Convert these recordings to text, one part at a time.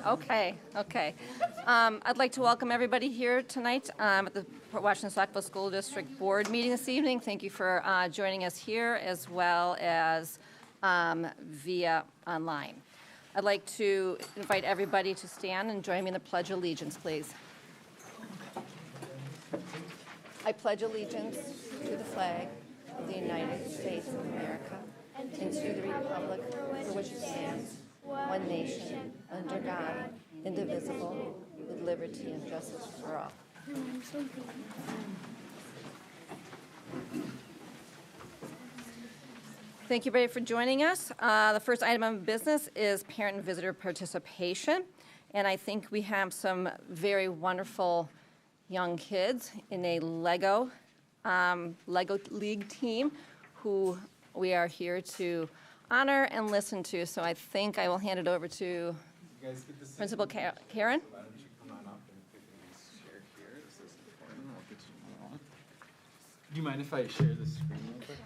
Okay. I'd like to welcome everybody here tonight at the Washington-Saukville School District Board meeting this evening. Thank you for joining us here as well as via online. I'd like to invite everybody to stand and join me in the Pledge of Allegiance, please. I pledge allegiance to the flag of the United States of America and to the republic for which it stands, one nation, under God, indivisible, with liberty and justice for all. Thank you, everybody, for joining us. The first item of business is parent and visitor participation. And I think we have some very wonderful young kids in a Lego League team who we are here to honor and listen to. So I think I will hand it over to Principal Karen. Why don't you come on up and quickly share here? This is important. I'll get you on. Do you mind if I share the screen real quick?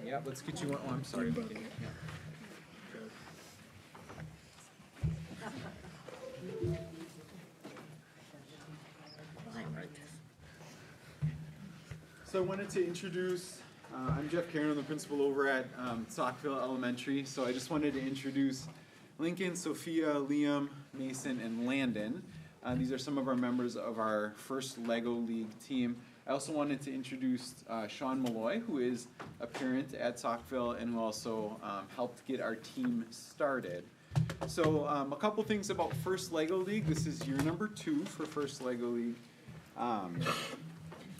Yeah, let's get you one. Oh, I'm sorry, buddy. Yeah. So I wanted to introduce, I'm Jeff Karen, I'm the principal over at Saukville Elementary. So I just wanted to introduce Lincoln, Sophia, Liam, Mason, and Landon. These are some of our members of our first Lego League team. I also wanted to introduce Sean Malloy, who is a parent at Saukville and who also helped get our team started. So a couple things about First Lego League. This is year number 2 for First Lego League.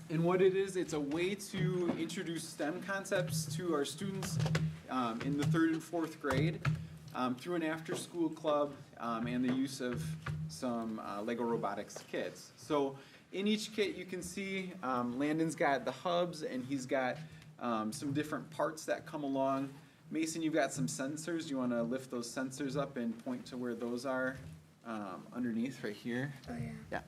And what it is, it's a way to introduce STEM concepts to our students in the 3rd and 4th grade through an after-school club and the use of some Lego robotics kits. So in each kit you can see Landon's got the hubs and he's got some different parts that come along. Mason, you've got some sensors. Do you want to lift those sensors up and point to where those are underneath right here? Oh, yeah. Yeah.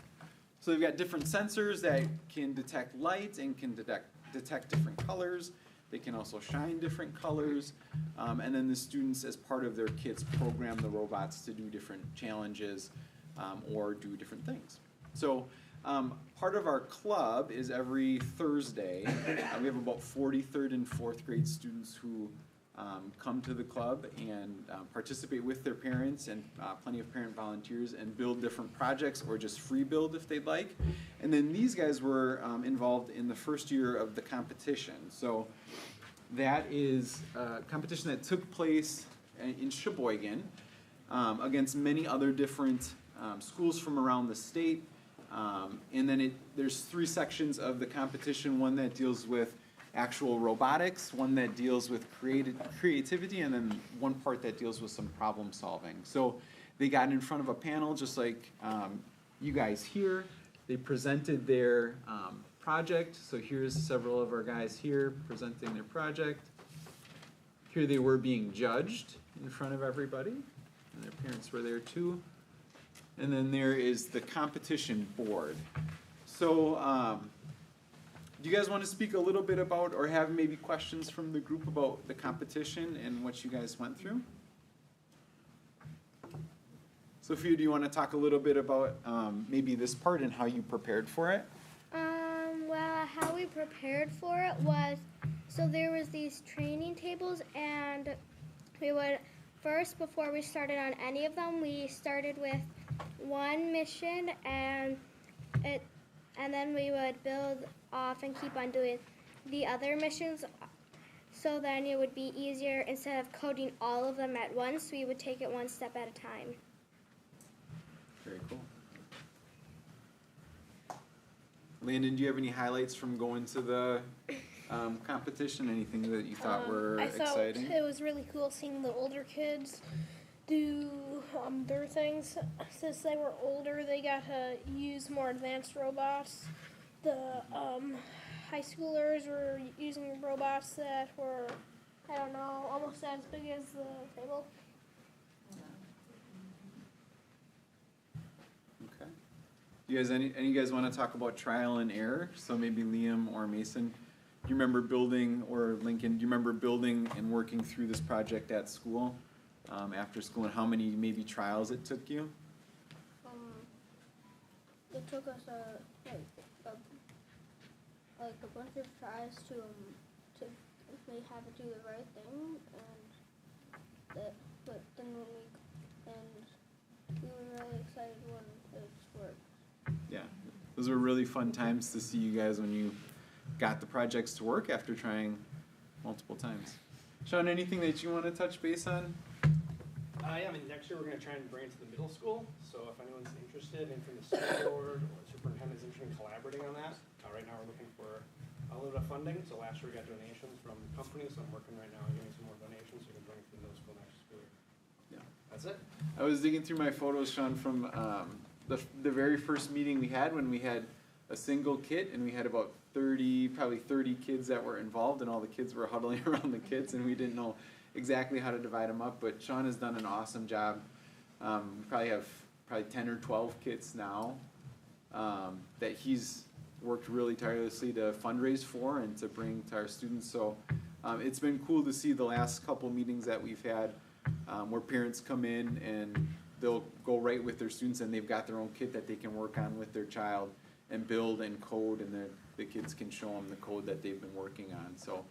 So they've got different sensors that can detect light and can detect different colors. They can also shine different colors. And then the students, as part of their kits, program the robots to do different challenges or do different things. So part of our club is every Thursday. We have about 40 3rd and 4th grade students who come to the club and participate with their parents and plenty of parent volunteers and build different projects or just free build if they'd like. And then these guys were involved in the first year of the competition. So that is a competition that took place in Sheboygan against many other different schools from around the state. And then there's 3 sections of the competition, one that deals with actual robotics, one that deals with creativity, and then one part that deals with some problem solving. So they got in front of a panel just like you guys here. They presented their project. So here's several of our guys here presenting their project. Here they were being judged in front of everybody, and their parents were there too. And then there is the competition board. So do you guys want to speak a little bit about or have maybe questions from the group about the competition and what you guys went through? Sophia, do you want to talk a little bit about maybe this part and how you prepared for it? Well, how we prepared for it was, so there was these training tables, and we would first, before we started on any of them, we started with one mission, and then we would build off and keep on doing the other missions, so then it would be easier. Instead of coding all of them at once, we would take it one step at a time. Very cool. Landon, do you have any highlights from going to the competition? Anything that you thought were exciting? I thought it was really cool seeing the older kids do their things. Since they were older, they got to use more advanced robots. The high schoolers were using robots that were, I don't know, almost as big as the table. Okay. You guys, any of you guys want to talk about trial and error? So maybe Liam or Mason, do you remember building, or Lincoln, do you remember building and working through this project at school, after school, and how many maybe trials it took you? It took us a bunch of tries to have it do the right thing, but then we were really excited when it worked. Yeah, those were really fun times to see you guys when you got the projects to work after trying multiple times. Sean, anything that you want to touch base on? Yeah, I mean, next year we're going to try and bring it to the middle school. So if anyone's interested, and from the school board or superintendent's interested in collaborating on that, right now we're looking for a little bit of funding. So last year we got donations from companies. So I'm working right now on getting some more donations so we can bring it to the middle school next school year. Yeah. That's it. I was digging through my photos, Sean, from the very first meeting we had when we had a single kit and we had about probably 30 kids that were involved, and all the kids were huddling around the kits, and we didn't know exactly how to divide them up. But Sean has done an awesome job. We probably have 10 or 12 kits now that he's worked really tirelessly to fundraise for and to bring to our students. So it's been cool to see the last couple meetings that we've had where parents come in and they'll go right with their students, and they've got their own kit that they can work on with their child and build and code, and the kids can show them the code that they've been working on. So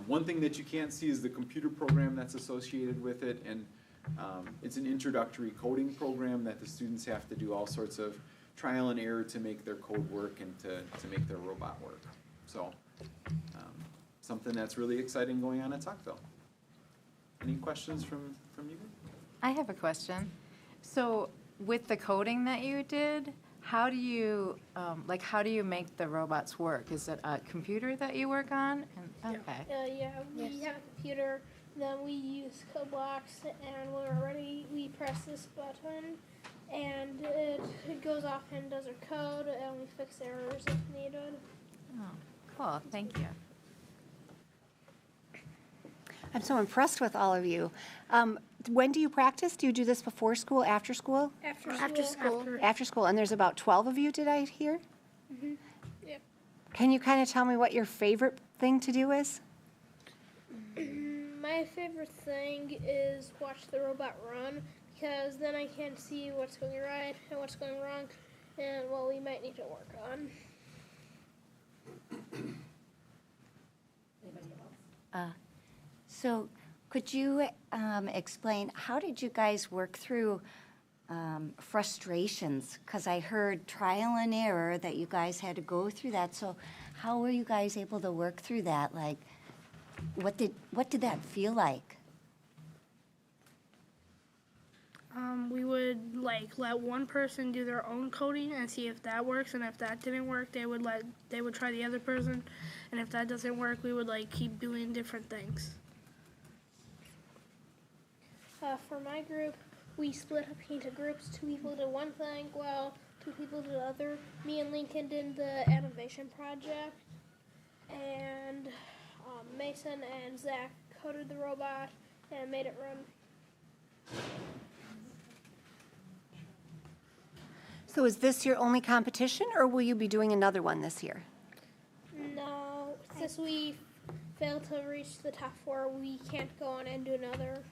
one thing that you can't see is the computer program that's associated with it, and it's an introductory coding program that the students have to do all sorts of trial and error to make their code work and to make their robot work. So something that's really exciting going on at Saukville. Any questions from you? I have a question. So with the coding that you did, how do you make the robots work? Is it a computer that you work on? Okay. Yeah, we have a computer, then we use code blocks, and when we're ready, we press this button, and it goes off and does our code, and we fix errors if needed. Oh, cool. Thank you. I'm so impressed with all of you. When do you practice? Do you do this before school, after school? After school. After school, and there's about 12 of you, did I hear? Mm-hmm. Yeah. Can you kind of tell me what your favorite thing to do is? My favorite thing is watch the robot run, because then I can see what's going right and what's going wrong and what we might need to work on. So could you explain, how did you guys work through frustrations? Because I heard trial and error, that you guys had to go through that. So how were you guys able to work through that? Like, what did that feel like? We would let one person do their own coding and see if that works, and if that didn't work, they would try the other person, and if that doesn't work, we would keep doing different things. For my group, we split up into groups. 2 people did one thing, while 2 people did the other. Me and Lincoln did the animation project, and Mason and Zach coded the robot and made it run. So is this your only competition, or will you be doing another one this year? No, since we failed to reach the top 4, we can't go on and do another.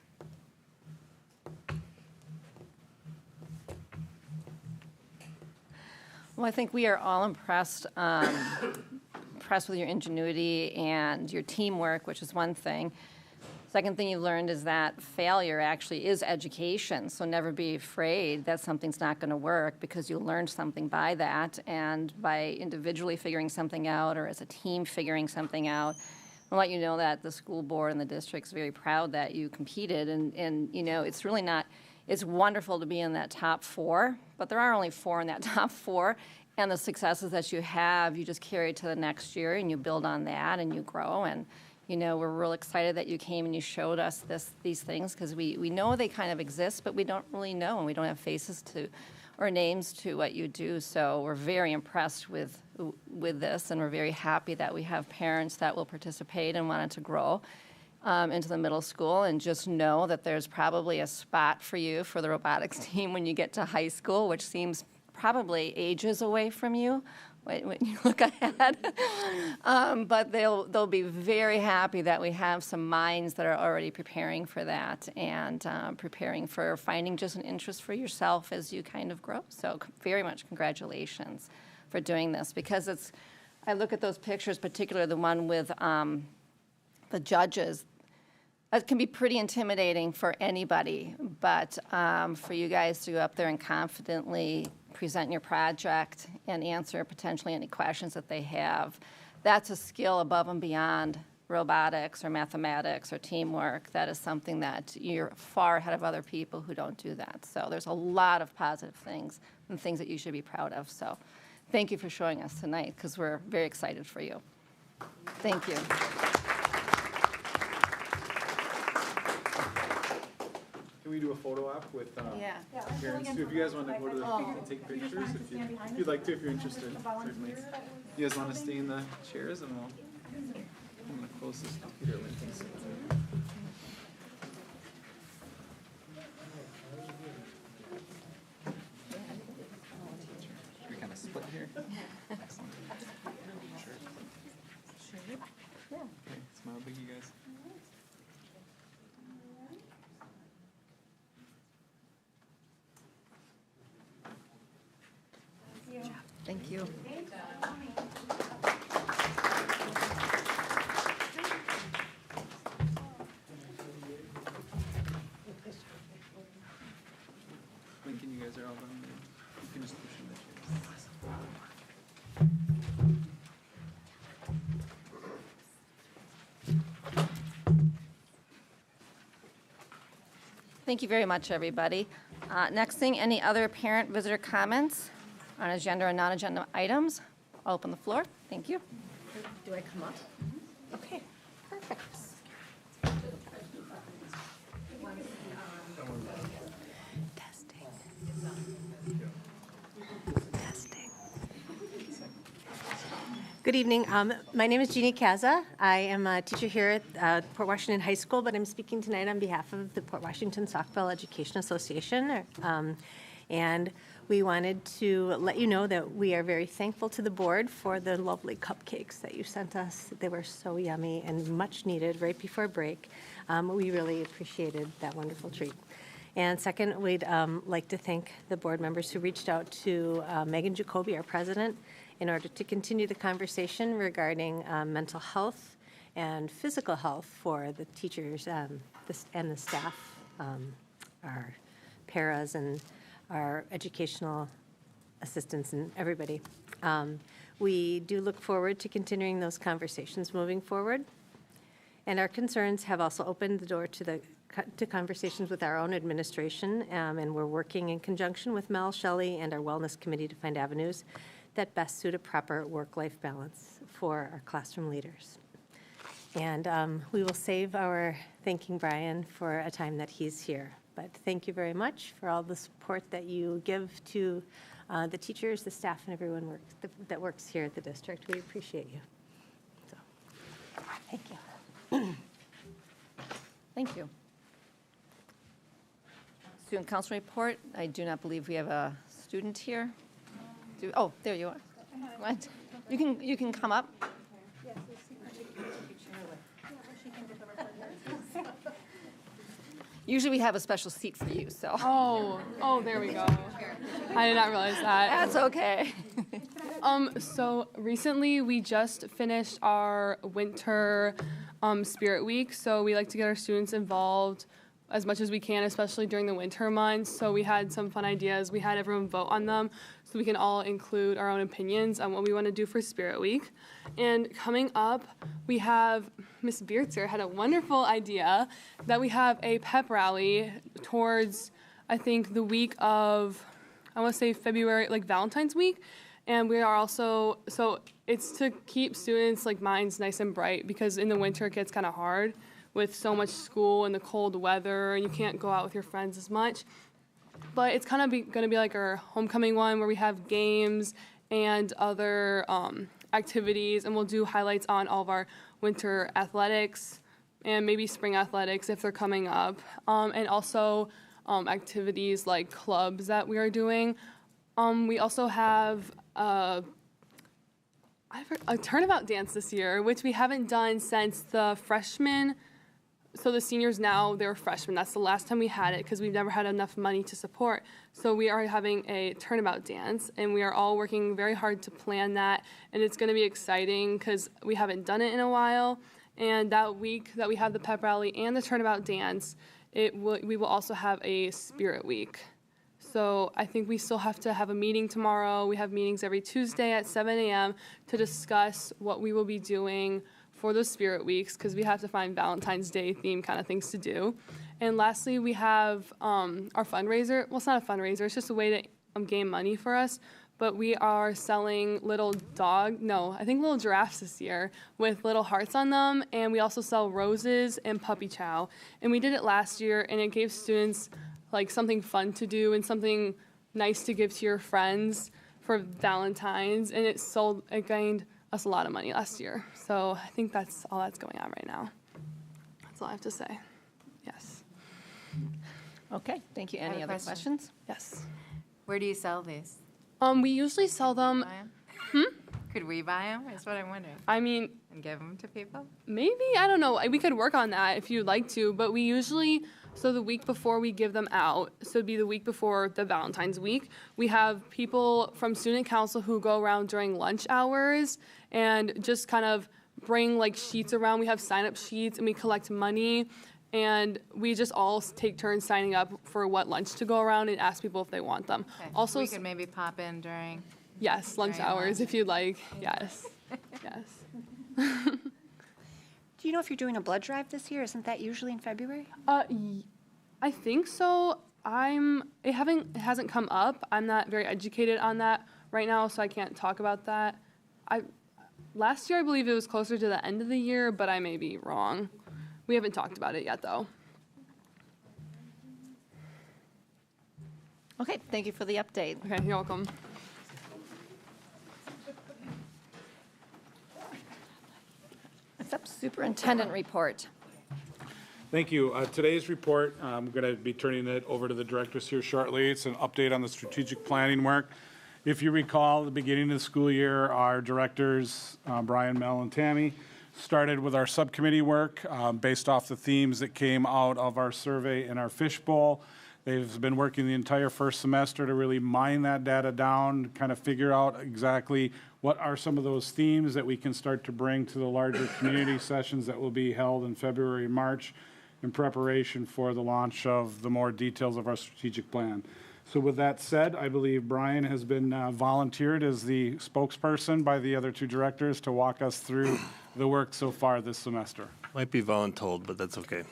Well, I think we are all impressed with your ingenuity and your teamwork, which is one thing. Second thing you learned is that failure actually is education, so never be afraid that something's not going to work, because you'll learn something by that, and by individually figuring something out or as a team figuring something out. I'll let you know that the school board and the district's very proud that you competed, and it's really not, it's wonderful to be in that top 4, but there are only 4 in that top 4, and the successes that you have, you just carry to the next year, and you build on that, and you grow, and we're real excited that you came and you showed us these things, because we know they kind of exist, but we don't really know, and we don't have faces to or names to what you do. So we're very impressed with this, and we're very happy that we have parents that will participate and want it to grow into the middle school. And just know that there's probably a spot for you for the robotics team when you get to high school, which seems probably ages away from you when you look ahead. But they'll be very happy that we have some minds that are already preparing for that and preparing for finding just an interest for yourself as you kind of grow. So very much congratulations for doing this, because I look at those pictures, particularly the one with the judges. It can be pretty intimidating for anybody, but for you guys to go up there and confidently present your project and answer potentially any questions that they have, that's a skill above and beyond robotics or mathematics or teamwork. That is something that you're far ahead of other people who don't do that. So there's a lot of positive things and things that you should be proud of. So thank you for showing us tonight, because we're very excited for you. Thank you. Can we do a photo op with parents too? If you guys want to go to the peak and take pictures, if you'd like to, if you're interested, certainly. You guys want to stay in the chairs, and I'm going to close this computer link. Should we kind of split here? Excellent. Sure. Yeah. Okay, smile big, you guys. Thank you. Lincoln, you guys are all done. You can just push in the chairs. Thank you very much, everybody. Next thing, any other parent visitor comments on agenda or non-agenda items? I'll open the floor. Thank you. Do I come up? Okay, perfect. Testing. Testing. Good evening. My name is Jeannie Kaza. I am a teacher here at Port Washington High School, but I'm speaking tonight on behalf of the Port Washington-Saukville Education Association. And we wanted to let you know that we are very thankful to the board for the lovely cupcakes that you sent us. They were so yummy and much needed right before break. We really appreciated that wonderful treat. And second, we'd like to thank the board members who reached out to Megan Jacoby, our president, in order to continue the conversation regarding mental health and physical health for the teachers and the staff, our paras and our educational assistants and everybody. We do look forward to continuing those conversations moving forward. And our concerns have also opened the door to conversations with our own administration, and we're working in conjunction with Mel, Shelley, and our wellness committee to find avenues that best suit a proper work-life balance for our classroom leaders. And we will save our thanking Brian for a time that he's here. But thank you very much for all the support that you give to the teachers, the staff, and everyone that works here at the district. We appreciate you. So, thank you. Thank you. Student council report. I do not believe we have a student here. Oh, there you are. What? You can come up. Usually we have a special seat for you, so. Oh, there we go. I did not realize that. That's okay. So recently we just finished our winter spirit week, so we like to get our students involved as much as we can, especially during the winter months. So we had some fun ideas. We had everyone vote on them so we can all include our own opinions on what we want to do for Spirit Week. And coming up, we have Miss Beertzer had a wonderful idea that we have a pep rally towards, I think, the week of, I want to say February, like Valentine's week. And we are also, so it's to keep students' like minds nice and bright, because in the winter it gets kind of hard with so much school and the cold weather, and you can't go out with your friends as much. But it's kind of going to be like our homecoming one, where we have games and other activities, and we'll do highlights on all of our winter athletics and maybe spring athletics if they're coming up, and also activities like clubs that we are doing. We also have a turnabout dance this year, which we haven't done since the freshmen. So the seniors now, they're freshmen. That's the last time we had it because we've never had enough money to support. So we are having a turnabout dance, and we are all working very hard to plan that. And it's going to be exciting because we haven't done it in a while. And that week that we have the pep rally and the turnabout dance, we will also have a spirit week. So I think we still have to have a meeting tomorrow. We have meetings every Tuesday at 7 a.m. to discuss what we will be doing for those spirit weeks, because we have to find Valentine's Day theme kind of things to do. And lastly, we have our fundraiser. Well, it's not a fundraiser. It's just a way to gain money for us. But we are selling little giraffes this year with little hearts on them. And we also sell roses and puppy chow. And we did it last year, and it gave students like something fun to do and something nice to give to your friends for Valentine's. And it gained us a lot of money last year. So I think that's all that's going on right now. That's all I have to say. Yes. Okay, thank you. I have Any a other question. questions? Yes. Where do you sell these? We usually sell them. Could we buy them? Is what I'm wondering. I mean, And give them to people? maybe, I don't know. We could work on that if you'd like to, but we usually, so the week before we give them out, so it'd be the week before the Valentine's week, we have people from student council who go around during lunch hours and just kind of bring like sheets around. We have sign-up sheets and we collect money, and we just all take turns signing up for what lunch to go around and ask people if they want them. Okay. Also, We could maybe pop in during, yes, lunch During hours lunch. if you'd like. Yes. Yes. Do you know if you're doing a blood drive this year? Isn't that usually in February? I think so. It hasn't come up. I'm not very educated on that right now, so I can't talk about that. Last year I believe it was closer to the end of the year, but I may be wrong. We haven't talked about it yet, though. Okay, thank you for the update. Okay, you're welcome. Next up, superintendent report. Thank you. Today's report, I'm going to be turning it over to the directors here shortly. It's an update on the strategic planning work. If you recall, at the beginning of the school year, our directors, Brian, Mel, and Tammy, started with our subcommittee work based off the themes that came out of our survey and our fishbowl. They've been working the entire first semester to really mine that data down, kind of figure out exactly what are some of those themes that we can start to bring to the larger community sessions that will be held in February and March in preparation for the launch of the more details of our strategic plan. So with that said, I believe Brian has been volunteered as the spokesperson by the other two directors to walk us through the work so far this semester. Might be voluntold, but that's okay.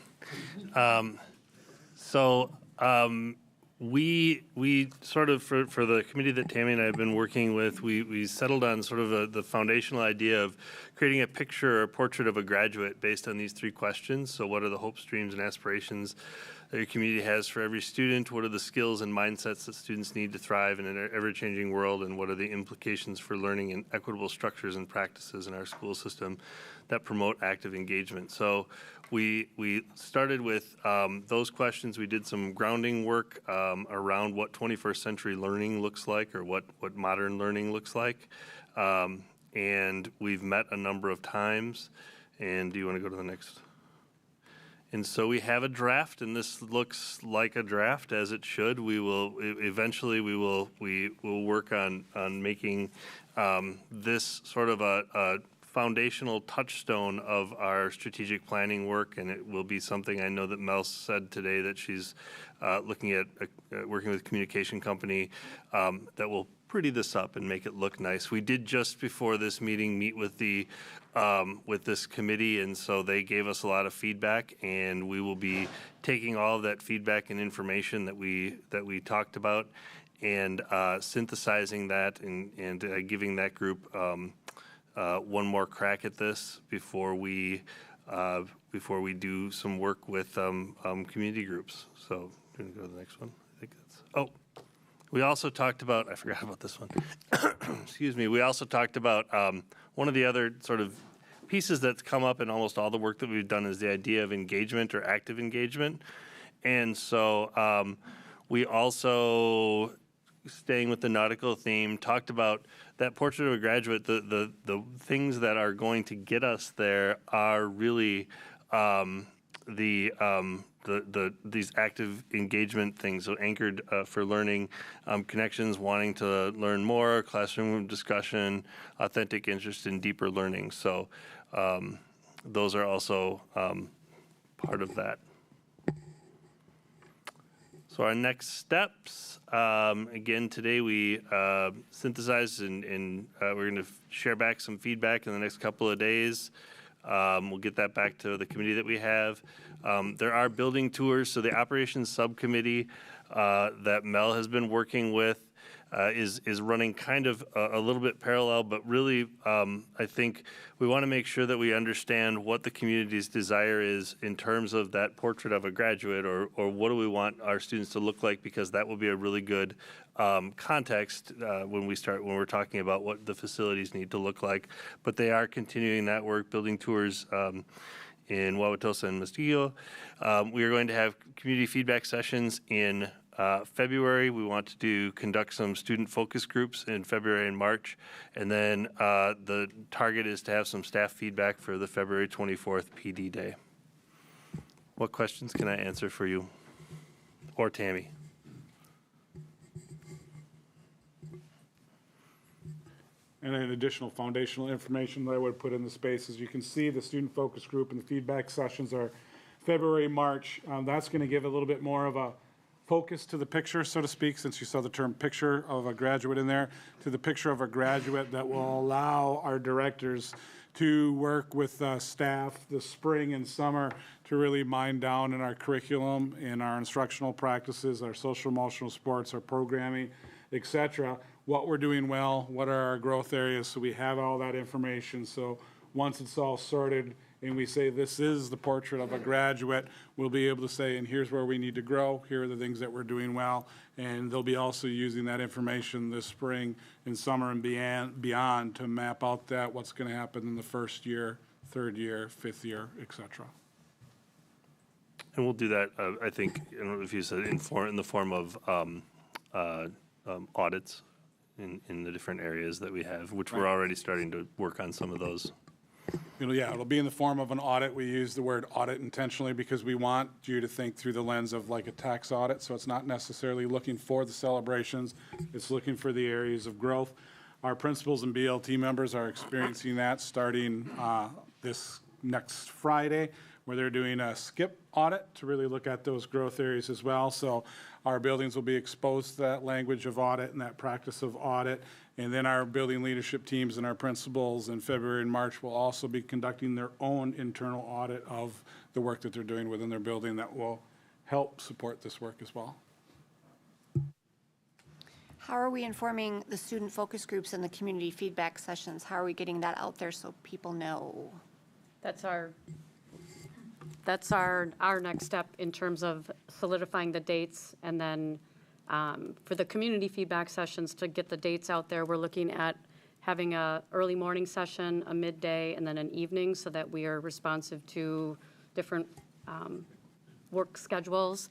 We sort of, for the committee that Tammy and I have been working with, we settled on sort of the foundational idea of creating a picture or a portrait of a graduate based on these three questions. So what are the hopes, dreams, and aspirations that your community has for every student? What are the skills and mindsets that students need to thrive in an ever-changing world? And what are the implications for learning and equitable structures and practices in our school system that promote active engagement? So we started with those questions. We did some grounding work around what 21st century learning looks like, or what modern learning looks like. And we've met a number of times. And do you want to go to the next? And so we have a draft, and this looks like a draft, as it should. We will eventually we will work on making this sort of a foundational touchstone of our strategic planning work, and it will be something I know that Mel said today that she's looking at working with a communication company that will pretty this up and make it look nice. We did just before this meeting meet with with this committee, and so they gave us a lot of feedback, and we will be taking all of that feedback and information that we talked about and synthesizing that and giving that group one more crack at this before we do some work with community groups. So, do you want to go to the next one? I think that's. We also talked about, I forgot about this one. Excuse me. We also talked about one of the other sort of pieces that's come up in almost all the work that we've done is the idea of engagement or active engagement. And so we also staying with the nautical theme, talked about that portrait of a graduate. The things that are going to get us there are really these active engagement things, so anchored for learning, connections, wanting to learn more, classroom discussion, authentic interest in deeper learning. So those are also part of that. So our next steps, again, today we synthesized and we're going to share back some feedback in the next couple of days. We'll get that back to the committee that we have. There are building tours, so the operations subcommittee that Mel has been working with is running kind of a little bit parallel, but really I think we want to make sure that we understand what the community's desire is in terms of that portrait of a graduate, or what do we want our students to look like, because that will be a really good context when we're talking about what the facilities need to look like. But they are continuing that work, building tours in Wauwatosa and Muskego. We are going to have community feedback sessions in February. We want to conduct some student focus groups in February and March. And then the target is to have some staff feedback for the February 24th PD Day. What questions can I answer for you? Or Tammy? And then additional foundational information that I would put in the spaces. You can see the student focus group and the feedback sessions are February, March. That's going to give a little bit more of a focus to the picture, so to speak, since you saw the term picture of a graduate in there, to the picture of a graduate that will allow our directors to work with staff this spring and summer to really mine down in our curriculum, in our instructional practices, our social emotional sports, our programming, etc. What we're doing well, what are our growth areas, so we have all that information. So once it's all sorted and we say this is the portrait of a graduate, we'll be able to say, and here's where we need to grow, here are the things that we're doing well, and they'll be also using that information this spring and summer and beyond to map out that what's going to happen in the first year, third year, fifth year, etc. And we'll do that, I think, I don't know if you said in the form of audits in the different areas that we have, which we're already starting to work on some of those. Yeah, it'll be in the form of an audit. We use the word audit intentionally because we want you to think through the lens of like a tax audit. So it's not necessarily looking for the celebrations. It's looking for the areas of growth. Our principals and BLT members are experiencing that starting this next Friday, where they're doing a skip audit to really look at those growth areas as well. So our buildings will be exposed to that language of audit and that practice of audit. And then our building leadership teams and our principals in February and March will also be conducting their own internal audit of the work that they're doing within their building that will help support this work as well. How are we informing the student focus groups and the community feedback sessions? How are we getting that out there so people know? That's our next step in terms of solidifying the dates, and then for the community feedback sessions, to get the dates out there, we're looking at having a early morning session, a midday, and then an evening, so that we are responsive to different work schedules.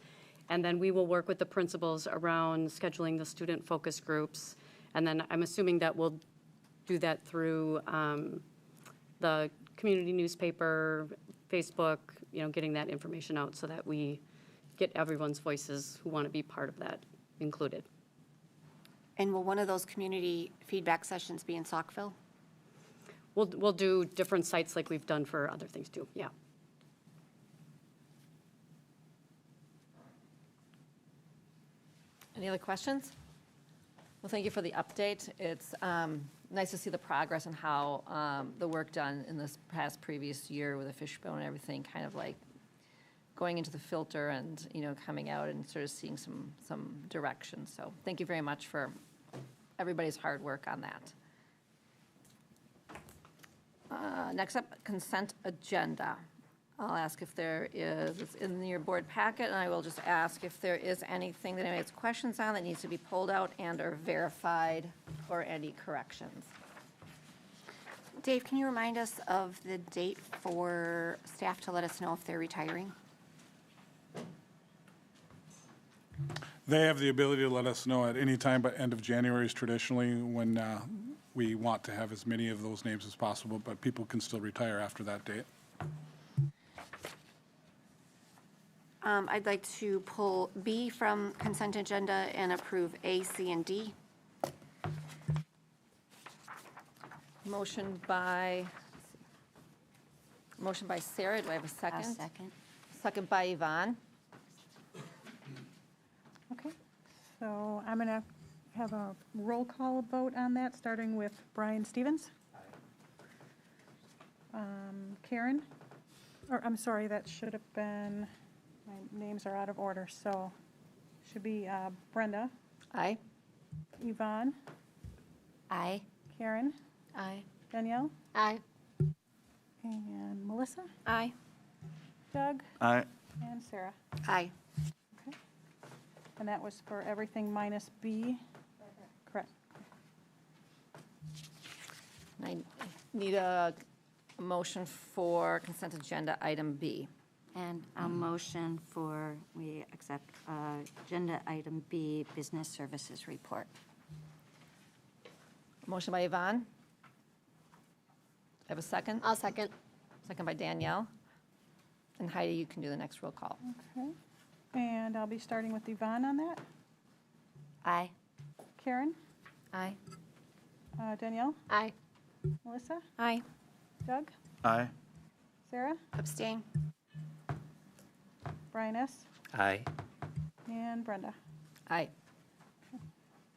And then we will work with the principals around scheduling the student focus groups. And then I'm assuming that we'll do that through the community newspaper, Facebook, getting that information out so that we get everyone's voices who want to be part of that included. And will one of those community feedback sessions be in Saukville? We'll do different sites like we've done for other things too, yeah. Any other questions? Well, thank you for the update. It's nice to see the progress and how the work done in this previous year with the fishbone and everything kind of like going into the filter and, coming out and sort of seeing some direction. So thank you very much for everybody's hard work on that. Next up, consent agenda. I'll ask if there is, it's in your board packet, and I will just ask if there is anything that anybody has questions on that needs to be pulled out and or verified, or any corrections. Dave, can you remind us of the date for staff to let us know if they're retiring? They have the ability to let us know at any time, but end of January is traditionally when we want to have as many of those names as possible, but people can still retire after that date. I'd like to pull B from consent agenda and approve A, C, and D. Motion by Sarah, do I have a second? A second. Second by Yvonne. Okay, so I'm going to have a roll call vote on that, starting with Brian Stevens. Karen, or I'm sorry, that should have been, my names are out of order, so should be Brenda, Aye. Yvonne, Aye. Karen, Aye. Danielle, Aye. and Melissa, Aye. Doug, Aye. and Sarah. Aye. Okay. And that was for everything minus B? Correct. I need a motion for consent agenda item B. And a motion for, we accept agenda item B, business services report. Motion by Yvonne. Have a second? I'll second. Second by Danielle. And Heidi, you can do the next roll call. Okay. And I'll be starting with Yvonne on that. Aye. Karen, Aye. Danielle, Aye. Melissa, Aye. Doug, Aye. Sarah, Abstain. Brian S., Aye. and Brenda. Aye.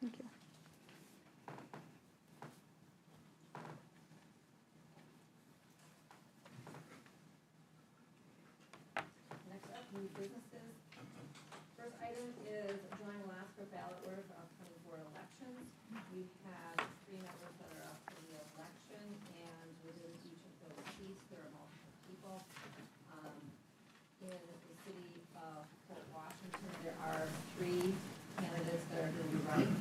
Thank you. Next up, new businesses. First item is joint Alaska ballot order for upcoming board elections. We have 3 members that are up for the election, and within each of those seats, there are multiple people. In the city of Fort Washington, there are 3 candidates that are going to be running.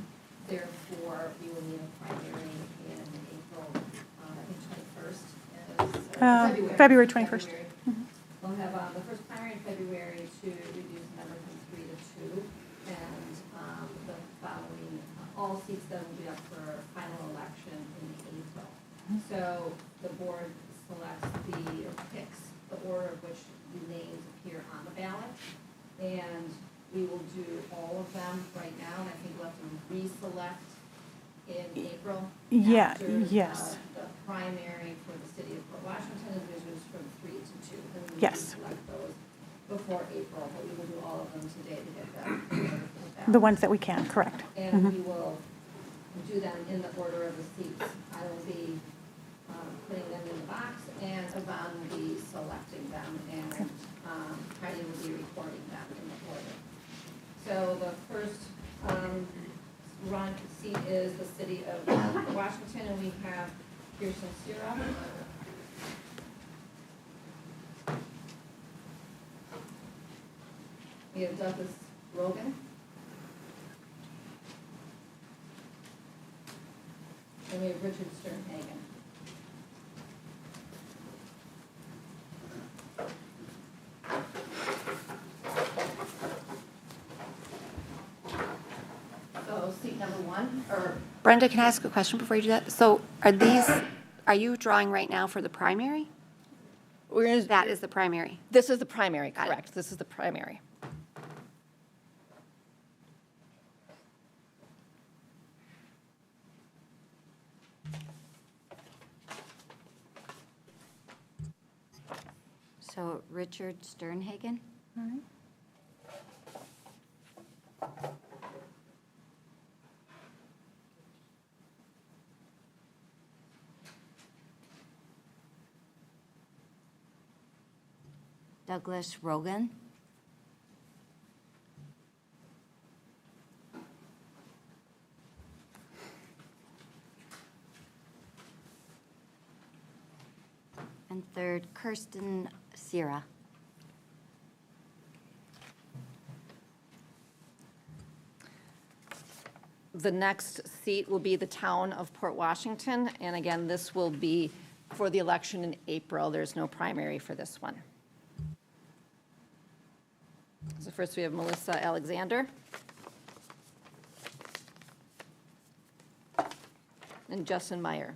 Therefore, we will need a primary in April, I think 21st is February 21st. February. We'll have the first primary in February to reduce the number from 3 to 2, and the following, all seats then will be up for final election in April. So the board selects or picks the order of which the names appear on the ballot, and we will do all of them right now, and I think we'll have to reselect in April. Yeah, after, yes. The primary for the city of Fort Washington is reduced from 3 to 2. And we Yes. will select those before April, but we will do all of them today to get the The ones that we can, correct. and we will do them in the order of the seats. I will be putting them in the box, and Yvonne will be selecting them, and Heidi will be recording them in the order. So the first run seat is the city of Washington, and we have Kirsten Sira. We have Douglas Rogan. And we have Richard Sternhagen. So seat number 1, or Brenda, can I ask a question before you do that? So are you drawing right now for the primary? we're going to, That is the primary. this is the primary, Got it. correct? This is the primary. So Richard Sternhagen? All right. Douglas Rogan? And third, Kirsten Sira. The next seat will be the town of Port Washington, and again, this will be for the election in April. There's no primary for this one. So first we have Melissa Alexander. and Justin Meyer.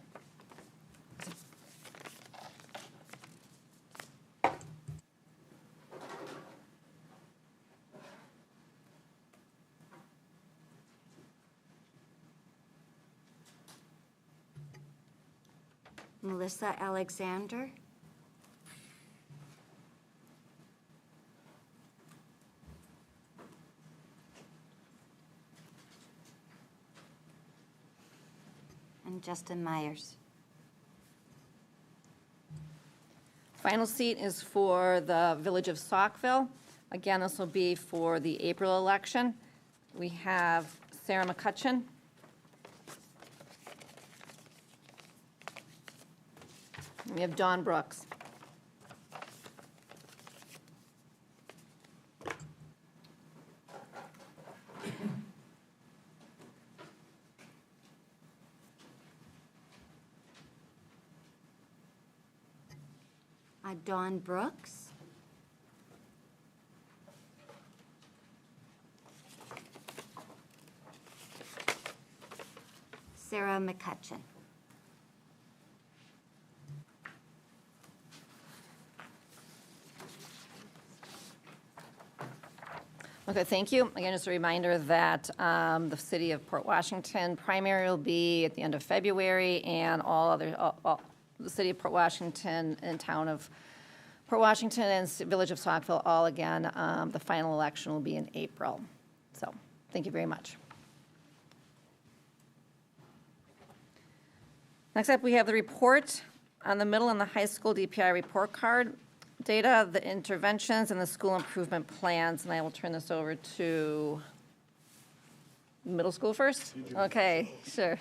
Melissa Alexander. And Justin Myers. Final seat is for the Village of Saukville. Again, this will be for the April election. We have Sarah McCutcheon. We have Dawn Brooks. Dawn Brooks. Sarah McCutcheon. Okay, thank you. Again, just a reminder that the City of Port Washington primary will be at the end of February, and the City of Port Washington and Town of Port Washington and Village of Saukville, all again, the final election will be in April. So, thank you very much. Next up, we have the report on the middle and the high school DPI report card data, the interventions, and the school improvement plans. And I will turn this over to middle school first. Okay, sure.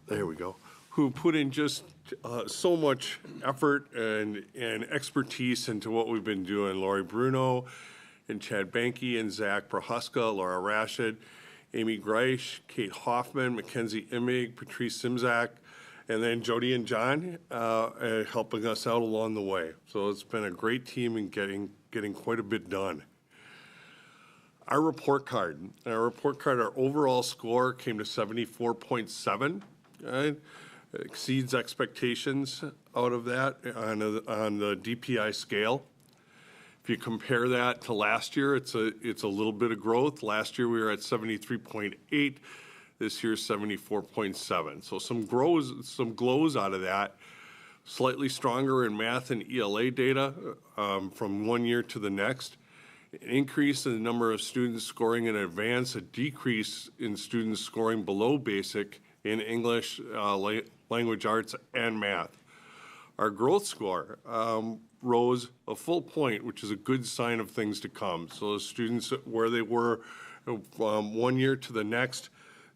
There we go, who put in just so much effort and expertise into what we've been doing. Lori Bruno and Chad Banky and Zach Prohaska, Laura Rashid, Amy Greisch, Kate Hoffman, Mackenzie Immig, Patrice Simzak, and then Jody and John helping us out along the way. So it's been a great team in getting quite a bit done. Our report card, our overall score came to 74.7. Exceeds expectations out of that on the DPI scale. If you compare that to last year, it's a little bit of growth. Last year we were at 73.8. This year's 74.7. So some glows out of that. Slightly stronger in math and ELA data from one year to the next. An increase in the number of students scoring in advance, a decrease in students scoring below basic in English, language arts, and math. Our growth score rose a full point, which is a good sign of things to come. So the students, where they were one year to the next,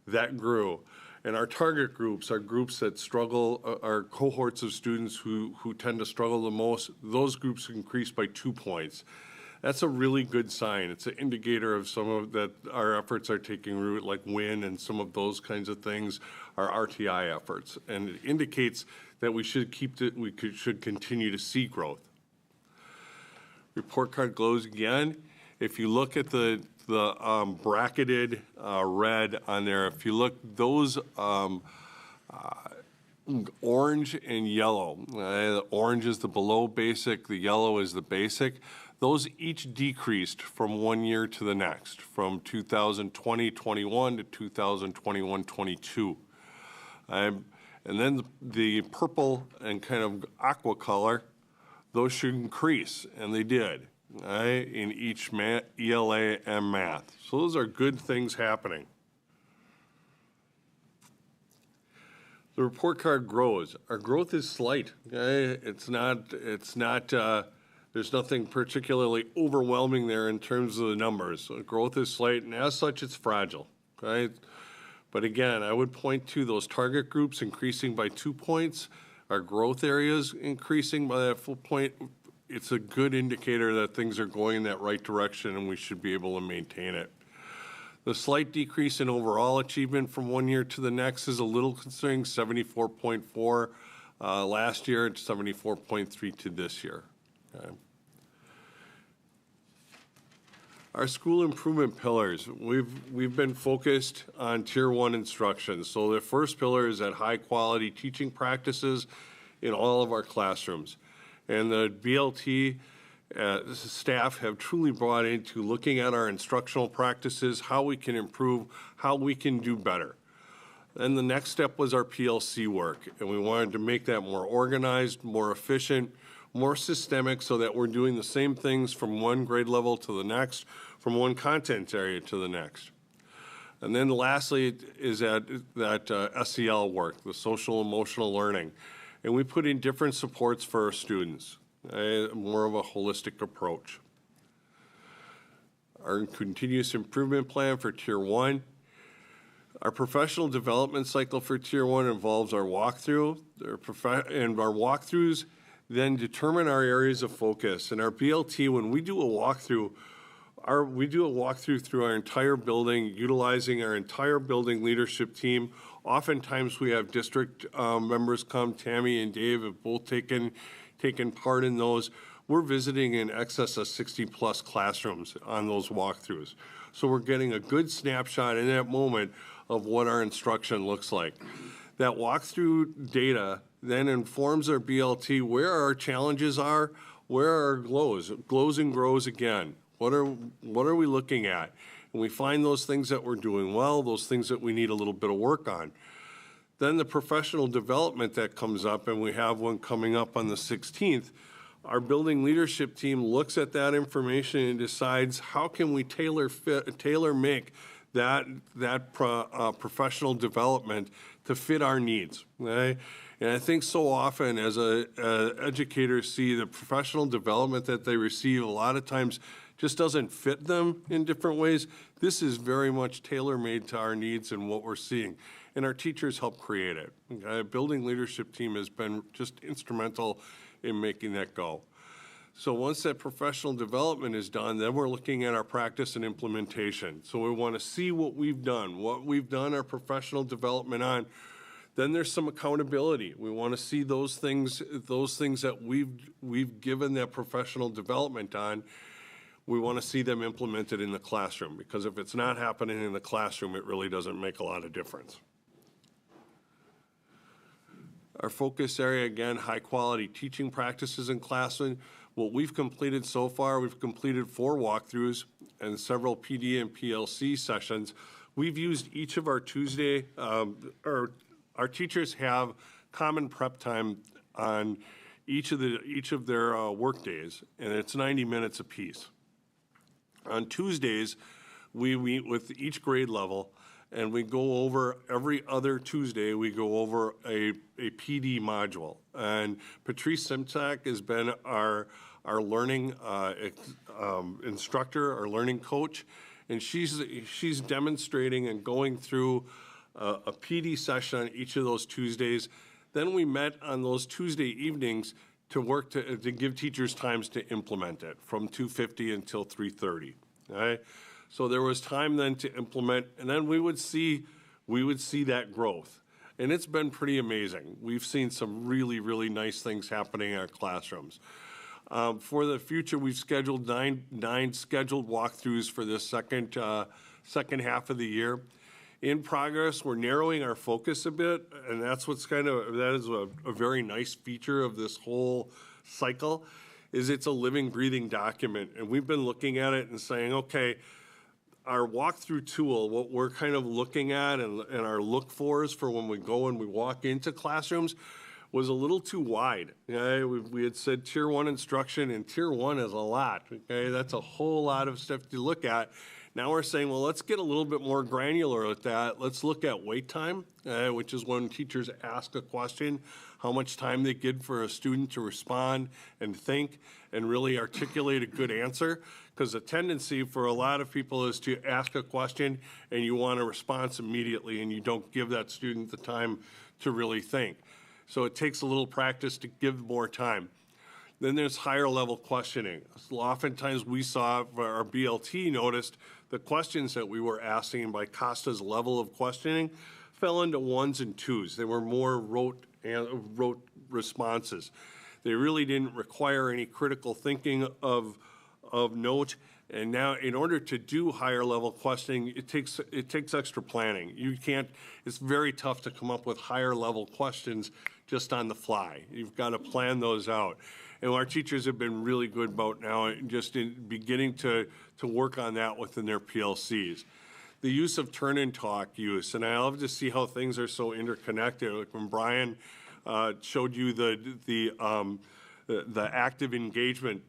that grew. And our target groups, our groups that struggle, our cohorts of students who tend to struggle the most, those groups increased by 2 points. That's a really good sign. It's an indicator of some of that our efforts are taking root, like WIN and some of those kinds of things, our RTI efforts. And it indicates that we should should continue to see growth. Report card glows again. If you look at the bracketed red on there, if you look, those orange and yellow. The orange is the below basic, the yellow is the basic. Those each decreased from one year to the next, from 2020-21 to 2021-22. And then the purple and kind of aqua color, those should increase, and they did, in each ELA and math. So those are good things happening. The report card grows. Our growth is slight. Okay? It's not, there's nothing particularly overwhelming there in terms of the numbers. So growth is slight, and as such, it's fragile. Okay? But again, I would point to those target groups increasing by 2 points, our growth areas increasing by that full point. It's a good indicator that things are going in that right direction, and we should be able to maintain it. The slight decrease in overall achievement from one year to the next is a little concerning, 74.4 last year and 74.3 to this year. Okay. Our school improvement pillars, we've been focused on Tier 1 instruction. So the first pillar is that high quality teaching practices in all of our classrooms. And the BLT staff have truly brought into looking at our instructional practices, how we can improve, how we can do better. And the next step was our PLC work, and we wanted to make that more organized, more efficient, more systemic, so that we're doing the same things from one grade level to the next, from one content area to the next. And then lastly is that SEL work, the social emotional learning. And we put in different supports for our students. More of a holistic approach. Our continuous improvement plan for Tier 1. Our professional development cycle for Tier 1 involves our walkthrough, and our walkthroughs then determine our areas of focus. And our BLT, when we do a walkthrough, we do a walkthrough through our entire building, utilizing our entire building leadership team. Oftentimes we have district members come. Tammy and Dave have both taken part in those. We're visiting in excess of 60+ classrooms on those walkthroughs. So we're getting a good snapshot in that moment of what our instruction looks like. That walkthrough data then informs our BLT where our challenges are, where our glows and grows again. What are we looking at? And we find those things that we're doing well, those things that we need a little bit of work on. Then the professional development that comes up, and we have one coming up on the 16th, our building leadership team looks at that information and decides how can we tailor make that professional development to fit our needs. Okay? And I think so often as educators see the professional development that they receive a lot of times just doesn't fit them in different ways. This is very much tailor-made to our needs and what we're seeing. And our teachers help create it. Okay? Building leadership team has been just instrumental in making that go. So once that professional development is done, then we're looking at our practice and implementation. So we want to see what we've done our professional development on. Then there's some accountability. We want to see those things that we've given that professional development on. We want to see them implemented in the classroom, because if it's not happening in the classroom, it really doesn't make a lot of difference. Our focus area, again, high quality teaching practices in classroom. What we've completed so far, we've completed 4 walkthroughs and several PD and PLC sessions. We've used each of our Tuesday, our teachers have common prep time on each of their work days, and it's 90 minutes apiece. On Tuesdays, we meet with each grade level, and we go over every other Tuesday, we go over a PD module. And Patrice Simczak has been our learning instructor, our learning coach, and she's demonstrating and going through a PD session on each of those Tuesdays. Then we met on those Tuesday evenings to work to give teachers times to implement it from 2:50 until 3:30. Okay? So there was time then to implement, and then we would see that growth. And it's been pretty amazing. We've seen some really, really nice things happening in our classrooms. For the future, we've scheduled nine scheduled walkthroughs for the second half of the year. in progress. We're narrowing our focus a bit, and that's what's that is a very nice feature of this whole cycle, is it's a living, breathing document. And we've been looking at it and saying, okay, our walkthrough tool, what we're kind of looking at and our look-fors for when we go and we walk into classrooms was a little too wide. Okay? We had said Tier 1 instruction, and Tier 1 is a lot. Okay? That's a whole lot of stuff to look at. Now we're saying, well, let's get a little bit more granular with that. Let's look at wait time, which is when teachers ask a question, how much time they give for a student to respond and think and really articulate a good answer. Because the tendency for a lot of people is to ask a question and you want a response immediately and you don't give that student the time to really think. So it takes a little practice to give more time. Then there's higher level questioning. So oftentimes we saw, our BLT noticed, the questions that we were asking by Costa's level of questioning fell into 1s and 2s. They were more rote responses. They really didn't require any critical thinking of note. And now, in order to do higher level questioning, it takes extra planning. You can't. It's very tough to come up with higher level questions just on the fly. You've got to plan those out. And our teachers have been really good about now just beginning to work on that within their PLCs. The use of turn and talk use, and I love to see how things are so interconnected. Like when Brian showed you the active engagement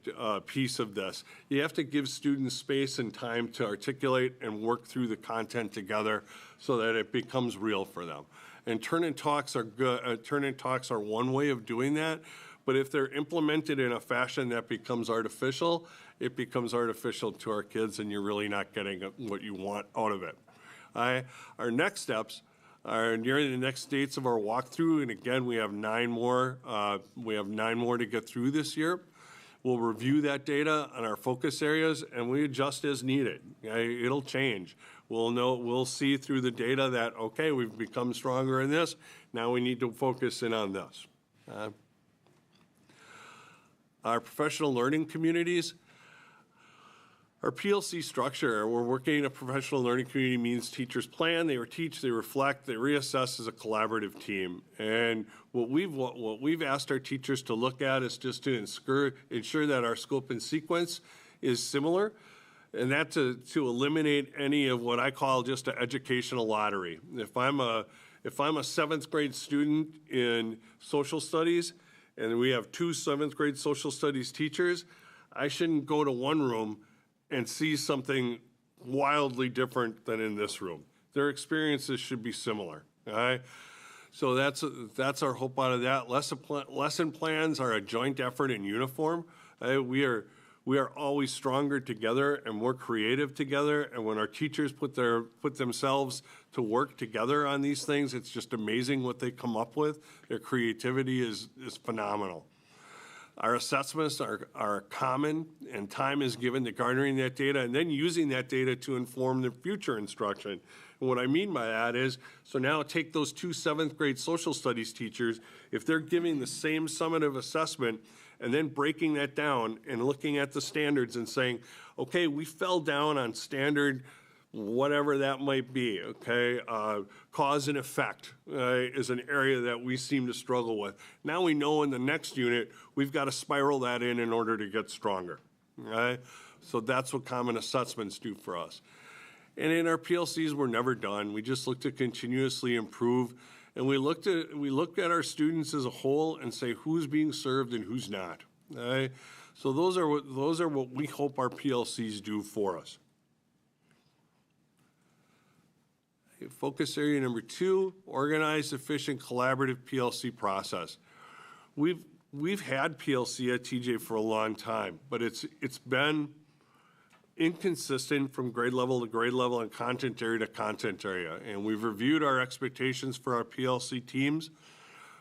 piece of this. You have to give students space and time to articulate and work through the content together so that it becomes real for them. And turn and talks are good. Turn and talks are one way of doing that. But if they're implemented in a fashion that becomes artificial, it becomes artificial to our kids, and you're really not getting what you want out of it. Our next steps are nearing the next dates of our walkthrough, and again, we have 9 more. We have 9 more to get through this year. We'll review that data on our focus areas, and we adjust as needed. Okay? It'll change. We'll know. We'll see through the data that okay, we've become stronger in this. Now we need to focus in on this. Our professional learning communities. Our PLC structure, we're working in a professional learning community means teachers plan, they teach, they reflect, they reassess as a collaborative team. And what we've asked our teachers to look at is just to ensure that our scope and sequence is similar, and that to eliminate any of what I call just an educational lottery. If I'm a 7th grade student in social studies, and we have 2 7th grade social studies teachers, I shouldn't go to one room and see something wildly different than in this room. Their experiences should be similar. All right? So that's our hope out of that. Lesson plans are a joint effort in uniform. We are always stronger together and more creative together. And when our teachers put themselves to work together on these things, it's just amazing what they come up with. Their creativity is phenomenal. Our assessments are common, and time is given to garnering that data and then using that data to inform the future instruction. And what I mean by that is, so now take those 2 7th grade social studies teachers, if they're giving the same summative assessment and then breaking that down and looking at the standards and saying, okay, we fell down on standard whatever that might be, okay? Cause and effect is an area that we seem to struggle with. Now we know in the next unit, we've got to spiral that in order to get stronger, right? So that's what common assessments do for us. And in our PLCs, we're never done. We just look to continuously improve. And we look at our students as a whole and say who's being served and who's not, right? So those are what we hope our PLCs do for us. Focus area number 2, organized, efficient, collaborative PLC process. We've had PLC at TJ for a long time, but it's been inconsistent from grade level to grade level and content area to content area. And we've reviewed our expectations for our PLC teams.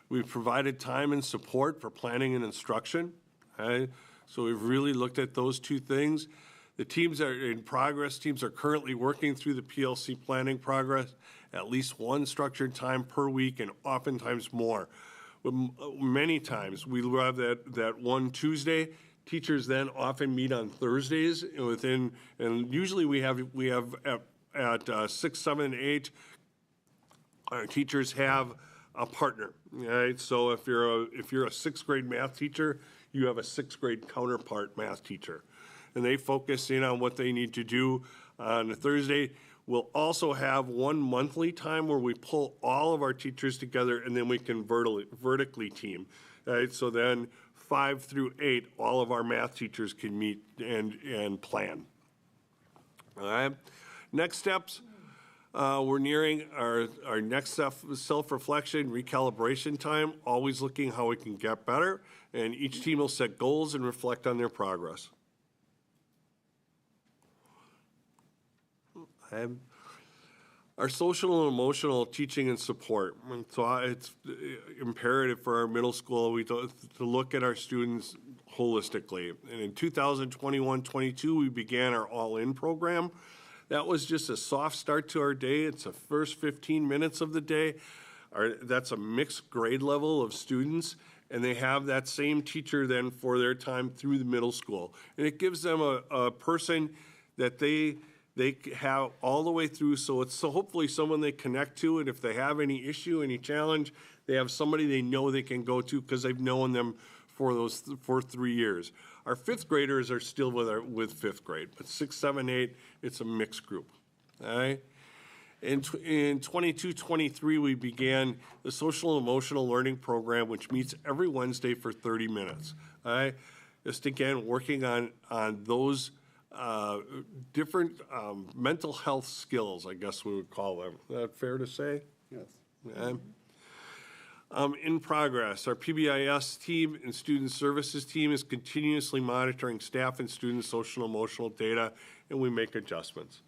We've provided time and support for planning and instruction. Okay? So we've really looked at those 2 things. The teams are in progress. Teams are currently working through the PLC planning progress, at least 1 structured time per week and oftentimes more. Many times we have that one Tuesday. Teachers then often meet on Thursdays and usually we have at 6, 7, and 8 Our teachers have a partner, right? So if you're a sixth grade math teacher, you have a sixth grade counterpart math teacher. And they focus in on what they need to do on a Thursday. We'll also have one monthly time where we pull all of our teachers together and then we can vertically team. Right? So then 5 through 8, all of our math teachers can meet and plan. All right. Next steps, we're nearing our next self-reflection, recalibration time, always looking how we can get better. And each team will set goals and reflect on their progress. Our social and emotional teaching and support. And so it's imperative for our middle school to look at our students holistically. And in 2021-22, we began our all-in program. That was just a soft start to our day. It's the first 15 minutes of the day. That's a mixed grade level of students, and they have that same teacher then for their time through the middle school. And it gives them a person that they have all the way through, so it's hopefully someone they connect to, and if they have any issue, any challenge, they have somebody they know they can go to because they've known them for 3 years. Our fifth graders are still with fifth grade, but 6, 7, 8, it's a mixed group. All right. In 22-23, we began the social and emotional learning program, which meets every Wednesday for 30 minutes. All right. Just again working on those different mental health skills, I guess we would call them. Is that fair to say? Yes. Yeah. In progress, our PBIS team and student services team is continuously monitoring staff and student social and emotional data, and we make adjustments.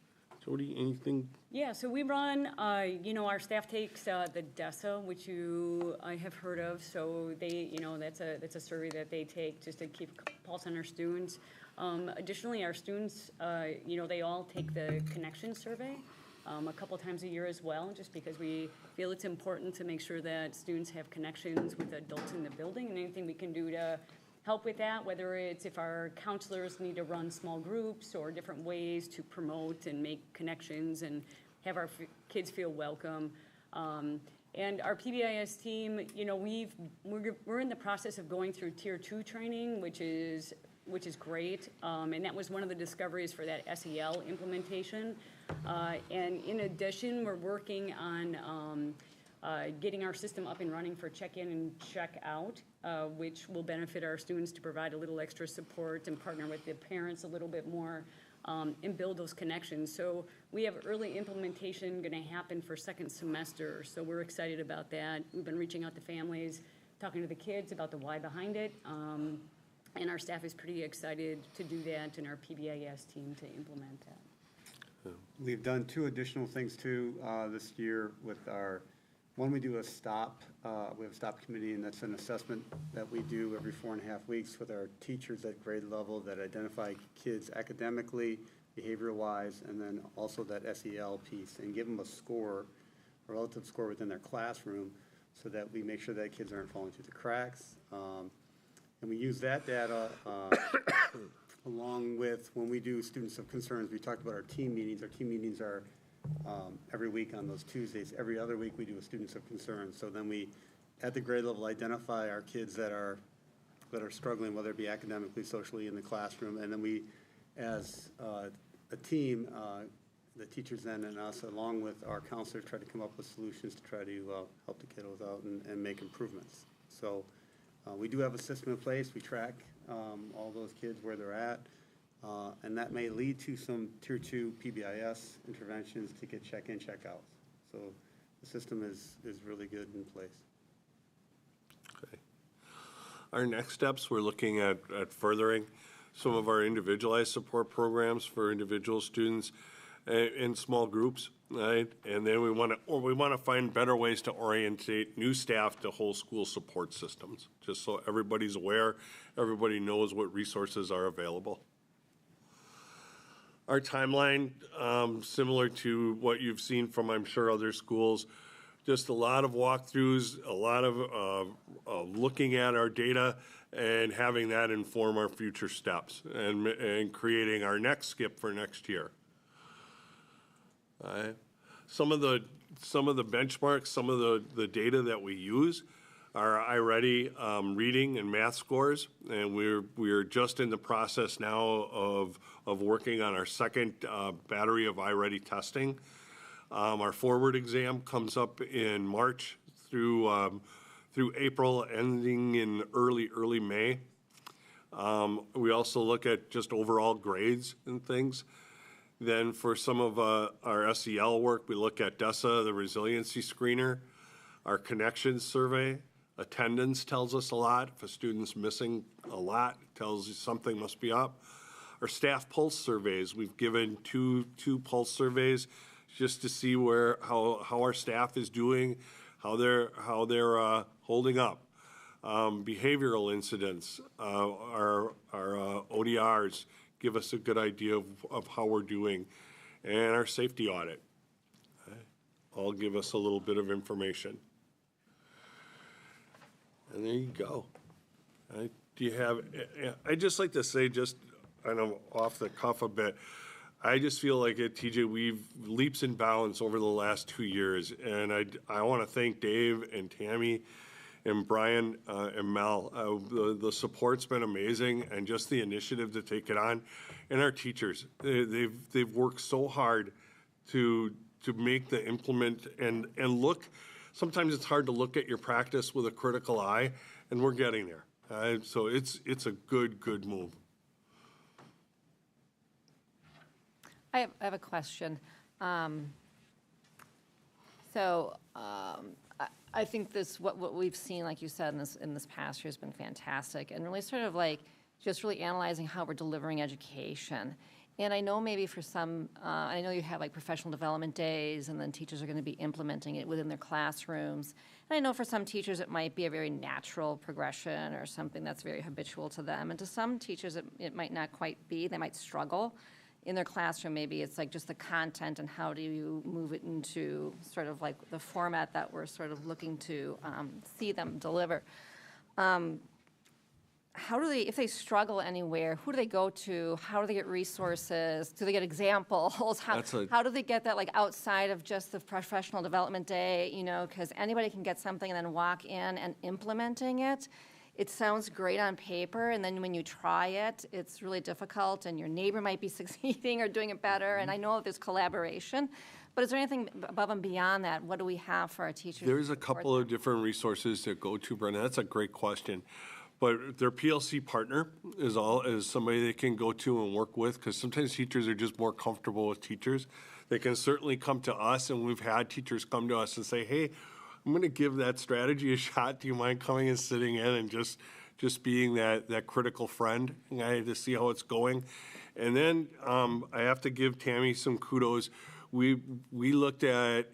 Jody, anything? Yeah, so we run, our staff takes the DESA, which I have heard of. So they, that's a survey that they take just to keep a pulse on our students. Additionally, our students, they all take the connection survey a couple times a year as well, just because we feel it's important to make sure that students have connections with adults in the building, and anything we can do to help with that, whether it's if our counselors need to run small groups or different ways to promote and make connections and have our kids feel welcome. And our PBIS team, we're in the process of going through Tier 2 training, which is great. And that was one of the discoveries for that SEL implementation. And in addition, we're working on getting our system up and running for check-in and check-out, which will benefit our students to provide a little extra support and partner with the parents a little bit more and build those connections. So we have early implementation going to happen for second semester. So we're excited about that. We've been reaching out to families, talking to the kids about the why behind it. And our staff is pretty excited to do that, and our PBIS team to implement that. We've done 2 additional things too this year with our, one, we do a stop, we have a stop committee, and that's an assessment that we do every 4.5 weeks with our teachers at grade level that identify kids academically, behavioral-wise, and then also that SEL piece, and give them a score, a relative score within their classroom, so that we make sure that kids aren't falling through the cracks. And we use that data along with when we do students of concerns. We talked about our team meetings. Our team meetings are every week on those Tuesdays. Every other week we do a students of concerns. So then we, at the grade level, identify our kids that are struggling, whether it be academically, socially, in the classroom. And then we, as a team, the teachers then and us, along with our counselors, try to come up with solutions to try to help the kiddos out and make improvements. So we do have a system in place. We track all those kids where they're at, and that may lead to some Tier 2 PBIS interventions to get check-in, check-outs. So the system is really good in place. Okay. Our next steps, we're looking at furthering some of our individualized support programs for individual students in small groups, right? And then we want to find better ways to orientate new staff to whole school support systems, just so everybody's aware, everybody knows what resources are available. Our timeline, similar to what you've seen from, I'm sure, other schools, just a lot of walkthroughs, a lot of looking at our data and having that inform our future steps and creating our next skip for next year. Some of the benchmarks, some of the data that we use are iReady reading and math scores, and we're just in the process now of working on our second battery of iReady testing. Our forward exam comes up in March through April, ending in early May. We also look at just overall grades and things. Then for some of our SEL work, we look at DESA, the resiliency screener, our connections survey. Attendance tells us a lot. If a student's missing a lot, it tells you something must be up. Our staff pulse surveys, we've given two pulse surveys just to see how our staff is doing, how they're holding up. Behavioral incidents, our ODRs give us a good idea of how we're doing, and our safety audit all give us a little bit of information. And there you go. I'd just like to say, just, I know off the cuff a bit, I just feel like at TJ, we've leaps and bounds over the last 2 years. And I want to thank Dave and Tammy and Brian and Mel. The support's been amazing, and just the initiative to take it on. And our teachers, they've worked so hard to make the implement and look. Sometimes it's hard to look at your practice with a critical eye, and we're getting there. So it's a good move. I have a question. I think what we've seen, like you said, in this past year has been fantastic, and really sort of like just really analyzing how we're delivering education. And I know maybe for some, I know you have like professional development days, and then teachers are going to be implementing it within their classrooms. And I know for some teachers it might be a very natural progression or something that's very habitual to them. And to some teachers it might not quite be. They might struggle in their classroom. Maybe it's like just the content and how do you move it into sort of like the format that we're sort of looking to see them deliver. How do they, if they struggle anywhere, who do they go to? How do they get resources? Do they get examples? How do they get that like outside of just the professional development day, you know, because anybody can get something and then walk in and implementing it. It sounds great on paper, and then when you try it, it's really difficult, and your neighbor might be succeeding or doing it better, and I know there's collaboration, but is there anything above and beyond that? What do we have for our teachers? There's a couple of different resources to go to, Brenda. That's a great question. But their PLC partner is somebody they can go to and work with, because sometimes teachers are just more comfortable with teachers. They can certainly come to us, and we've had teachers come to us and say, hey, I'm going to give that strategy a shot. Do you mind coming and sitting in and just being that critical friend to see how it's going? And then I have to give Tammy some kudos. We looked at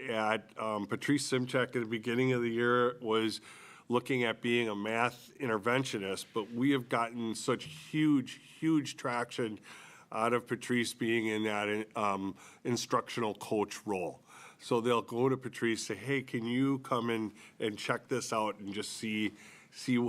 Patrice Simchak at the beginning of the year was looking at being a math interventionist, but we have gotten such huge traction out of Patrice being in that instructional coach role. So they'll go to Patrice, say, hey, can you come in and check this out and just see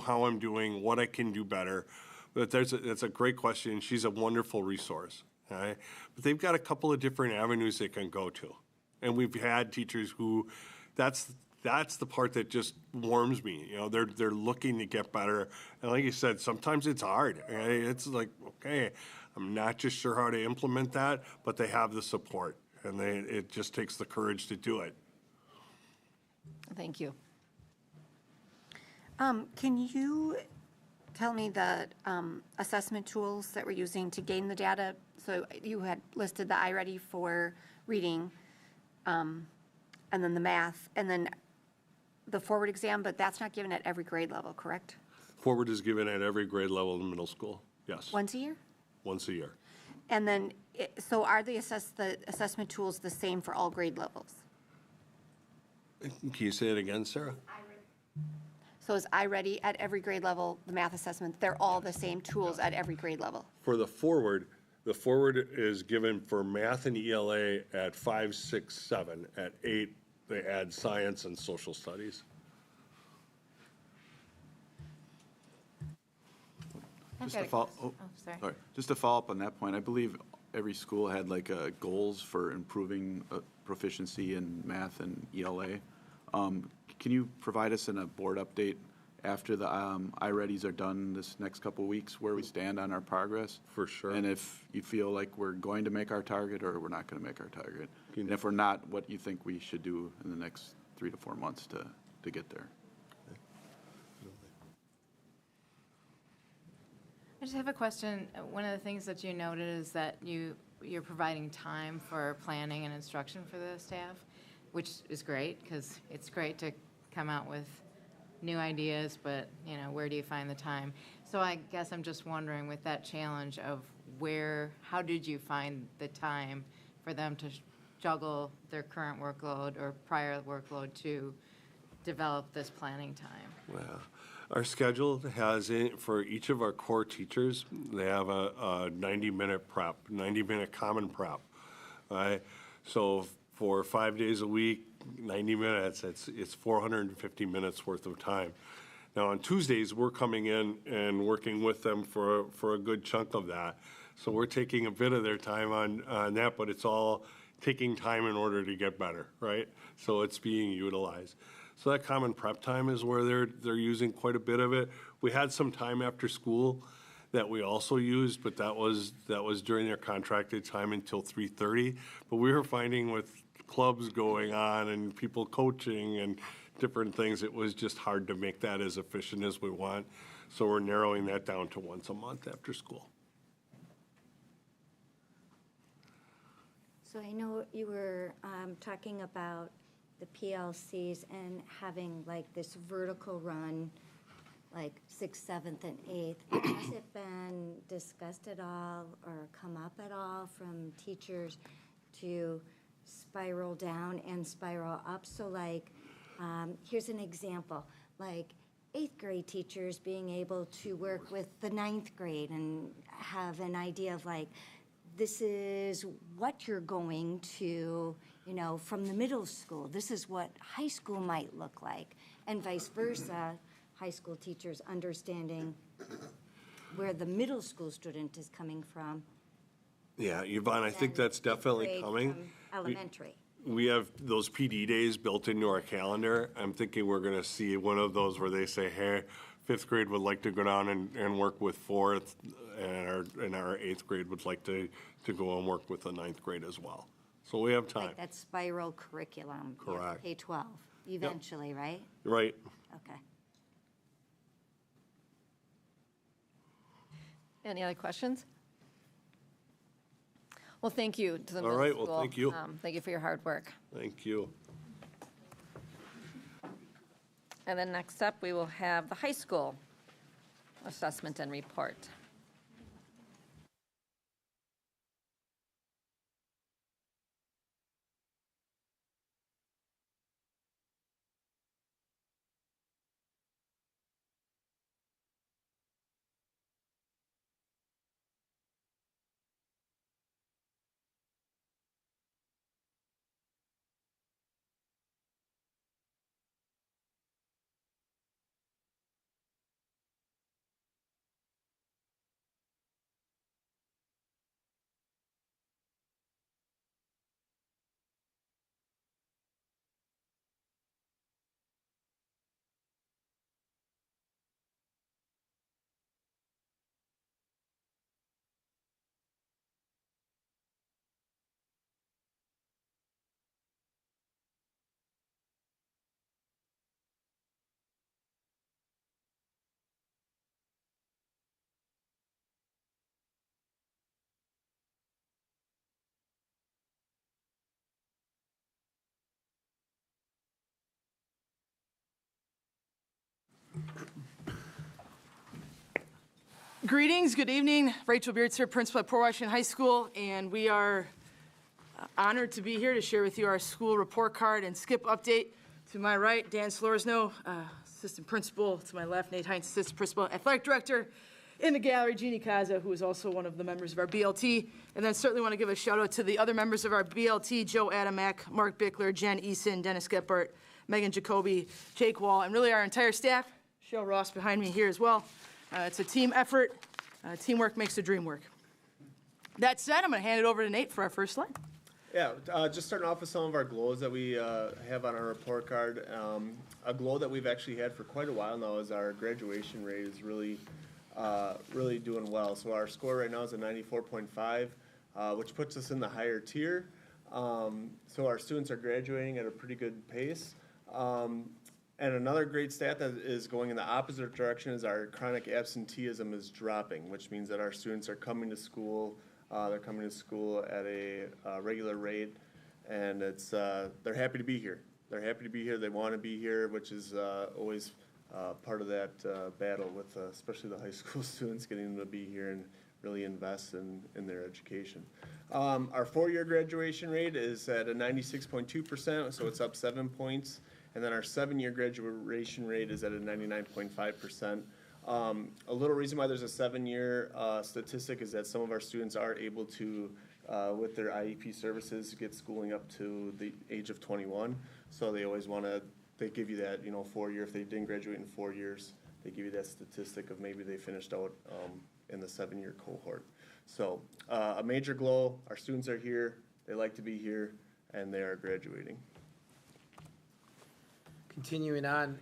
how I'm doing, what I can do better. But that's a great question. She's a wonderful resource. Right? But they've got a couple of different avenues they can go to. And we've had teachers who, that's the part that just warms me. You know, they're looking to get better. And like you said, sometimes it's hard. Right? It's like, okay, I'm not just sure how to implement that, but they have the support. And it just takes the courage to do it. Thank you. Can you tell me the assessment tools that we're using to gain the data? So you had listed the iReady for reading, and then the math, and then the forward exam, but that's not given at every grade level, correct? Forward is given at every grade level in middle school, yes. Once a year? Once a year. And then, so are the assessment tools the same for all grade levels? Can you say it again, Sarah? So is iReady at every grade level, the math assessment, they're all the same tools at every grade level? For the forward is given for math and ELA at 5, 6, 7. At 8, they add science and social studies. Just to follow up on that point, I believe every school had like goals for improving proficiency in math and ELA. Can you provide us in a board update after the iReadies are done this next couple weeks, where we stand on our progress? For sure. And if you feel like we're going to make our target or we're not going to make our target. And if we're not, what you think we should do in the next 3 to 4 months to get there. I just have a question. One of the things that you noted is that you're providing time for planning and instruction for the staff, which is great, because it's great to come out with new ideas, but, you know, where do you find the time? So I guess I'm just wondering, with that challenge of how did you find the time for them to juggle their current workload or prior workload to develop this planning time? Well, our schedule has, for each of our core teachers, they have a 90-minute prep, 90-minute common prep. Right? So for 5 days a week, 90 minutes, it's 450 minutes worth of time. Now, on Tuesdays, we're coming in and working with them for a good chunk of that. So we're taking a bit of their time on that, but it's all taking time in order to get better, right? So it's being utilized. So that common prep time is where they're using quite a bit of it. We had some time after school that we also used, but that was during their contracted time until 3:30. But we were finding with clubs going on and people coaching and different things, it was just hard to make that as efficient as we want. So we're narrowing that down to once a month after school. So I know you were talking about the PLCs and having like this vertical run, like 6th, 7th, and 8th. Has it been discussed at all or come up at all from teachers to spiral down and spiral up? So like, here's an example, like 8th grade teachers being able to work with the 9th grade and have an idea of like, this is what you're going to, you know, from the middle school. This is what high school might look like, and vice versa. High school teachers understanding where the middle school student is coming from. Yeah, Yvonne, I think that's definitely coming. Elementary. We have those PD days built into our calendar. I'm thinking we're going to see one of those where they say, hey, 5th grade would like to go down and work with 4th, and our 8th grade would like to go and work with the 9th grade as well. So we have time. Like that spiral curriculum. Correct. K-12, eventually, right? Right. Okay. Any other questions? Well, thank you to the All middle right, school. well, thank you. Thank you for your hard work. Thank you. And then next up, we will have the high school assessment and report. Greetings, good evening. Rachel Beards here, principal at Port Washington High School, and we are honored to be here to share with you our school report card and skip update. To my right, Dan Slorsno, assistant principal. To my left, Nate Hines, assistant principal, athletic director. In the gallery, Jeannie Kaza, who is also one of the members of our BLT. And then certainly want to give a shout out to the other members of our BLT, Joe Adamek, Mark Bickler, Jen Eason, Dennis Gephardt, Megan Jacoby, Jake Wall, and really our entire staff. Cheryl Ross behind me here as well. It's a team effort. Teamwork makes the dream work. That said, I'm going to hand it over to Nate for our first slide. Yeah, just starting off with some of our glows that we have on our report card. A glow that we've actually had for quite a while now is our graduation rate is really doing well. So our score right now is a 94.5, which puts us in the higher tier. So our students are graduating at a pretty good pace. And another great stat that is going in the opposite direction is our chronic absenteeism is dropping, which means that our students are coming to school. They're coming to school at a regular rate, and they're happy to be here. They're happy to be here. They want to be here, which is always part of that battle with especially the high school students, getting them to be here and really invest in their education. Our four-year graduation rate is at a 96.2%, so it's up 7 points. And then our 7-year graduation rate is at a 99.5%. A little reason why there's a 7-year statistic is that some of our students are able to, with their IEP services, get schooling up to the age of 21. So they always they give you that, 4-year, if they didn't graduate in 4 years, they give you that statistic of maybe they finished out in the 7-year cohort. So a major glow, our students are here, they like to be here, and they are graduating. Continuing on,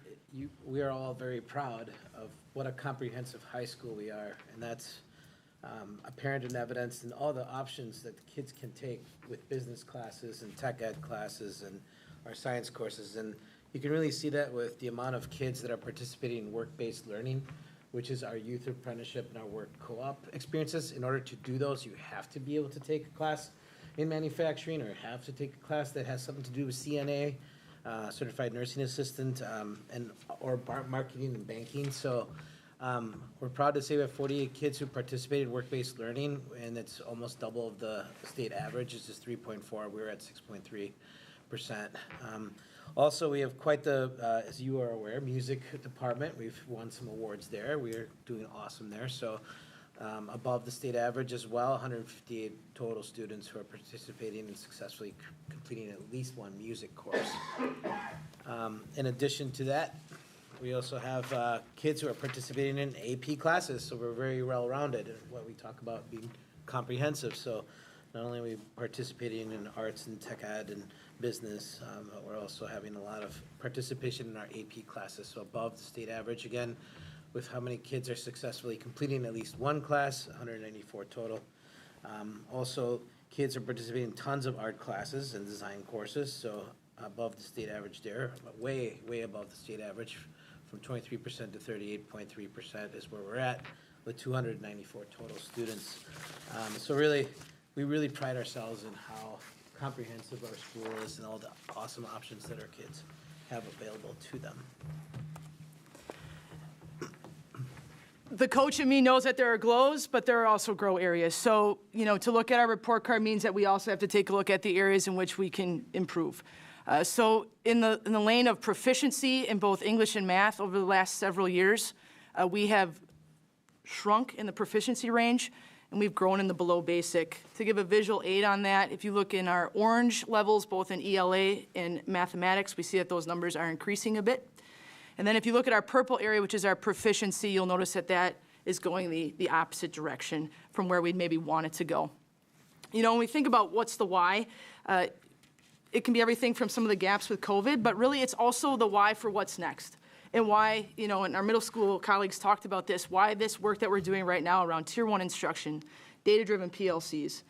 we are all very proud of what a comprehensive high school we are, and that's apparent in evidence in all the options that the kids can take with business classes and tech ed classes and our science courses. And you can really see that with the amount of kids that are participating in work-based learning, which is our youth apprenticeship and our work co-op experiences. In order to do those, you have to be able to take a class in manufacturing or have to take a class that has something to do with CNA, certified nursing assistant, or marketing and banking. So we're proud to say we have 48 kids who participated in work-based learning, and it's almost double of the state average. It's just 3.4. We're at 6.3%. Also, we have quite the, as you are aware, music department. We've won some awards there. We're doing awesome there. So above the state average as well, 158 total students who are participating and successfully completing at least one music course. In addition to that, we also have kids who are participating in AP classes, so we're very well-rounded in what we talk about being comprehensive. So not only are we participating in arts and tech ed and business, but we're also having a lot of participation in our AP classes, so above the state average again, with how many kids are successfully completing at least one class, 194 total. Also, kids are participating in tons of art classes and design courses, so above the state average there, but way, way above the state average, from 23% to 38.3% is where we're at, with 294 total students. So really, we really pride ourselves in how comprehensive our school is and all the awesome options that our kids have available to them. The coach in me knows that there are glows, but there are also grow areas. So, to look at our report card means that we also have to take a look at the areas in which we can improve. So in the lane of proficiency in both English and math over the last several years, we have shrunk in the proficiency range, and we've grown in the below basic. To give a visual aid on that, if you look in our orange levels, both in ELA and mathematics, we see that those numbers are increasing a bit. And then if you look at our purple area, which is our proficiency, you'll notice that that is going the opposite direction from where we'd maybe want it to go. When we think about what's the why, it can be everything from some of the gaps with COVID, but really it's also the why for what's next. And why, and our middle school colleagues talked about this, why this work that we're doing right now around Tier 1 instruction, data-driven PLCs,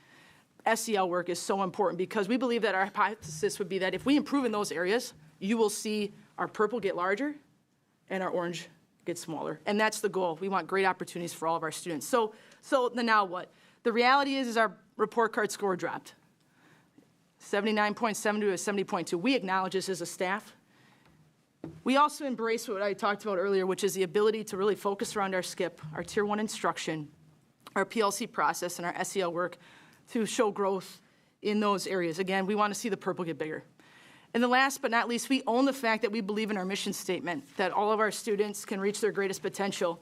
SEL work is so important, because we believe that our hypothesis would be that if we improve in those areas, you will see our purple get larger and our orange get smaller. And that's the goal. We want great opportunities for all of our students. So the now what? The reality is our report card score dropped. 79.7 to a 70.2. We acknowledge this as a staff. We also embrace what I talked about earlier, which is the ability to really focus around our SCIP, our Tier 1 instruction, our PLC process, and our SEL work to show growth in those areas. Again, we want to see the purple get bigger. And the last but not least, we own the fact that we believe in our mission statement, that all of our students can reach their greatest potential.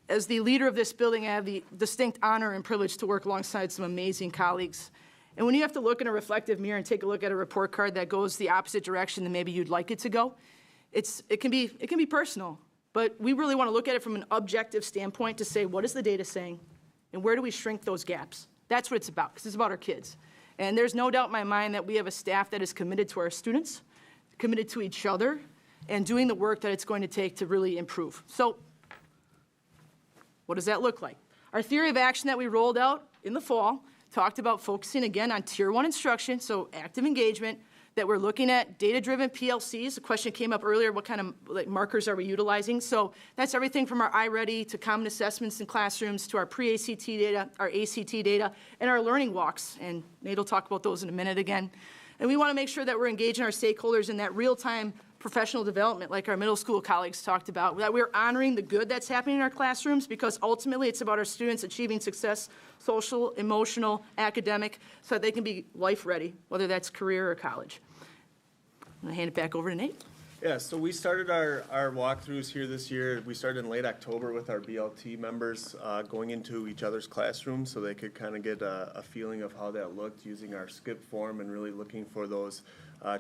As the leader of this building, I have the distinct honor and privilege to work alongside some amazing colleagues. And when you have to look in a reflective mirror and take a look at a report card that goes the opposite direction than maybe you'd like it to go, it can be personal. But we really want to look at it from an objective standpoint to say, what is the data saying? And where do we shrink those gaps? That's what it's about, because it's about our kids. And there's no doubt in my mind that we have a staff that is committed to our students, committed to each other, and doing the work that it's going to take to really improve. So what does that look like? Our theory of action that we rolled out in the fall talked about focusing again on Tier 1 instruction, so active engagement, that we're looking at data-driven PLCs. The question came up earlier, what kind of markers are we utilizing? So that's everything from our iReady to common assessments in classrooms to our pre-ACT data, our ACT data, and our learning walks. And Nate will talk about those in a minute again. And we want to make sure that we're engaging our stakeholders in that real-time professional development, like our middle school colleagues talked about, that we're honoring the good that's happening in our classrooms, because ultimately it's about our students achieving success, social, emotional, academic, so that they can be life-ready, whether that's career or college. I'm going to hand it back over to Nate. Yeah, so we started our walkthroughs here this year. We started in late October with our BLT members going into each other's classrooms so they could kind of get a feeling of how that looked using our skip form and really looking for those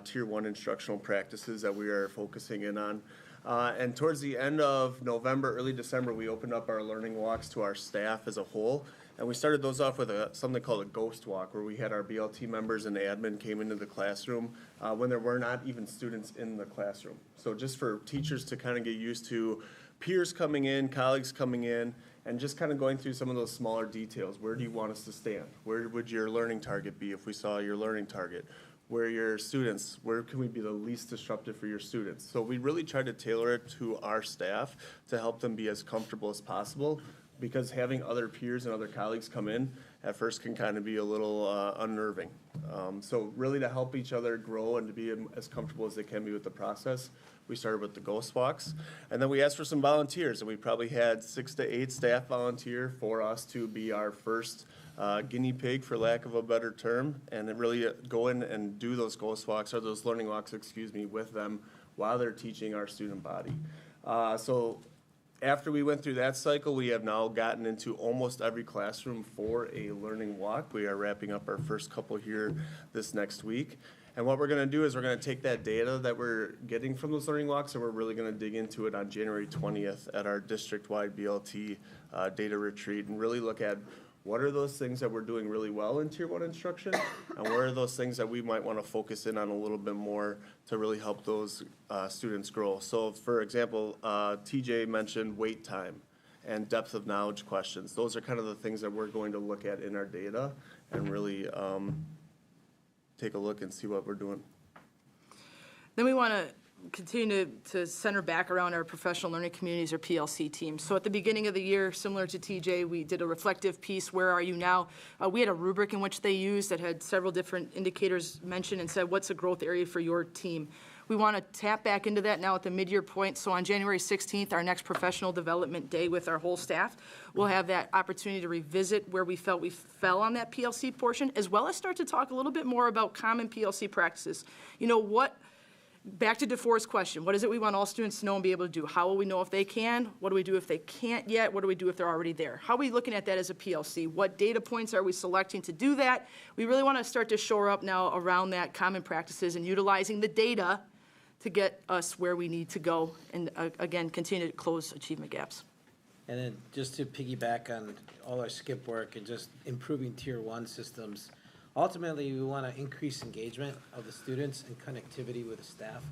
Tier 1 instructional practices that we are focusing in on. And towards the end of November, early December, we opened up our learning walks to our staff as a whole. And we started those off with something called a ghost walk, where we had our BLT members and admin came into the classroom when there were not even students in the classroom. So just for teachers to kind of get used to peers coming in, colleagues coming in, and just kind of going through some of those smaller details. Where do you want us to stand? Where would your learning target be if we saw your learning target? Where are your students? Where can we be the least disruptive for your students? So we really try to tailor it to our staff to help them be as comfortable as possible, because having other peers and other colleagues come in at first can kind of be a little unnerving. So really to help each other grow and to be as comfortable as they can be with the process, we started with the ghost walks. And then we asked for some volunteers, and we probably had 6 to 8 staff volunteer for us to be our first guinea pig, for lack of a better term, and then really go in and do those ghost walks, or those learning walks, with them while they're teaching our student body. So after we went through that cycle, we have now gotten into almost every classroom for a learning walk. We are wrapping up our first couple here this next week. And what we're going to do is we're going to take that data that we're getting from those learning walks, and we're really going to dig into it on January 20th at our district-wide BLT data retreat, and really look at what are those things that we're doing really well in Tier 1 instruction, and what are those things that we might want to focus in on a little bit more to really help those students grow. So, for example, TJ mentioned wait time and depth of knowledge questions. Those are kind of the things that we're going to look at in our data and really take a look and see what we're doing. Then we want to continue to center back around our professional learning communities, or PLC teams. So at the beginning of the year, similar to TJ, we did a reflective piece, where are you now? We had a rubric in which they used that had several different indicators mentioned and said, what's a growth area for your team? We want to tap back into that now at the mid-year point. So on January 16th, our next professional development day with our whole staff, we'll have that opportunity to revisit where we felt we fell on that PLC portion, as well as start to talk a little bit more about common PLC practices. You know, back to DeForest's question, what is it we want all students to know and be able to do? How will we know if they can? What do we do if they can't yet? What do we do if they're already there? How are we looking at that as a PLC? What data points are we selecting to do that? We really want to start to shore up now around that common practices and utilizing the data to get us where we need to go, and again, continue to close achievement gaps. And then just to piggyback on all our skip work and just improving Tier 1 systems, ultimately we want to increase engagement of the students and connectivity with the staff.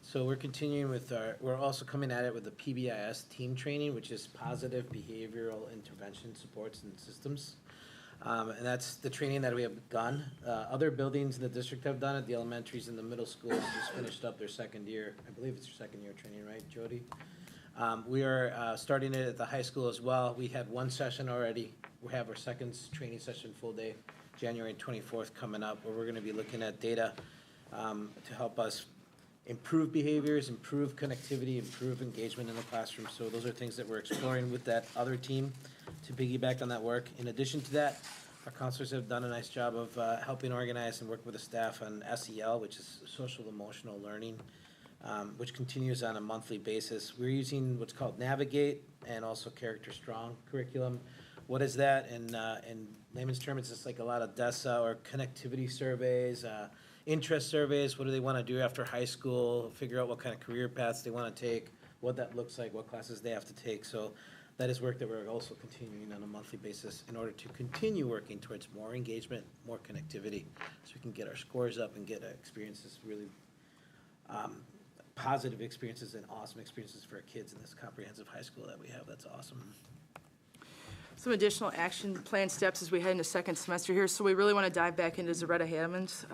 So we're continuing with we're also coming at it with the PBIS team training, which is positive behavioral intervention supports and systems. And that's the training that we have done. Other buildings in the district have done it. The elementaries and the middle schools just finished up their second year. I believe it's your second year training, right, Jody? We are starting it at the high school as well. We had one session already. We have our second training session full day, January 24th coming up, where we're going to be looking at data to help us improve behaviors, improve connectivity, improve engagement in the classroom. So those are things that we're exploring with that other team to piggyback on that work. In addition to that, our counselors have done a nice job of helping organize and work with the staff on SEL, which is social emotional learning, which continues on a monthly basis. We're using what's called Navigate and also Character Strong curriculum. What is that? In layman's terms, it's just like a lot of DESA or connectivity surveys, interest surveys. What do they want to do after high school? Figure out what kind of career paths they want to take, what that looks like, what classes they have to take. So that is work that we're also continuing on a monthly basis in order to continue working towards more engagement, more connectivity, so we can get our scores up and get experiences, really positive experiences and awesome experiences for our kids in this comprehensive high school that we have. That's awesome. Some additional action plan steps as we head into second semester here. So we really want to dive back into Zaretta Hammond's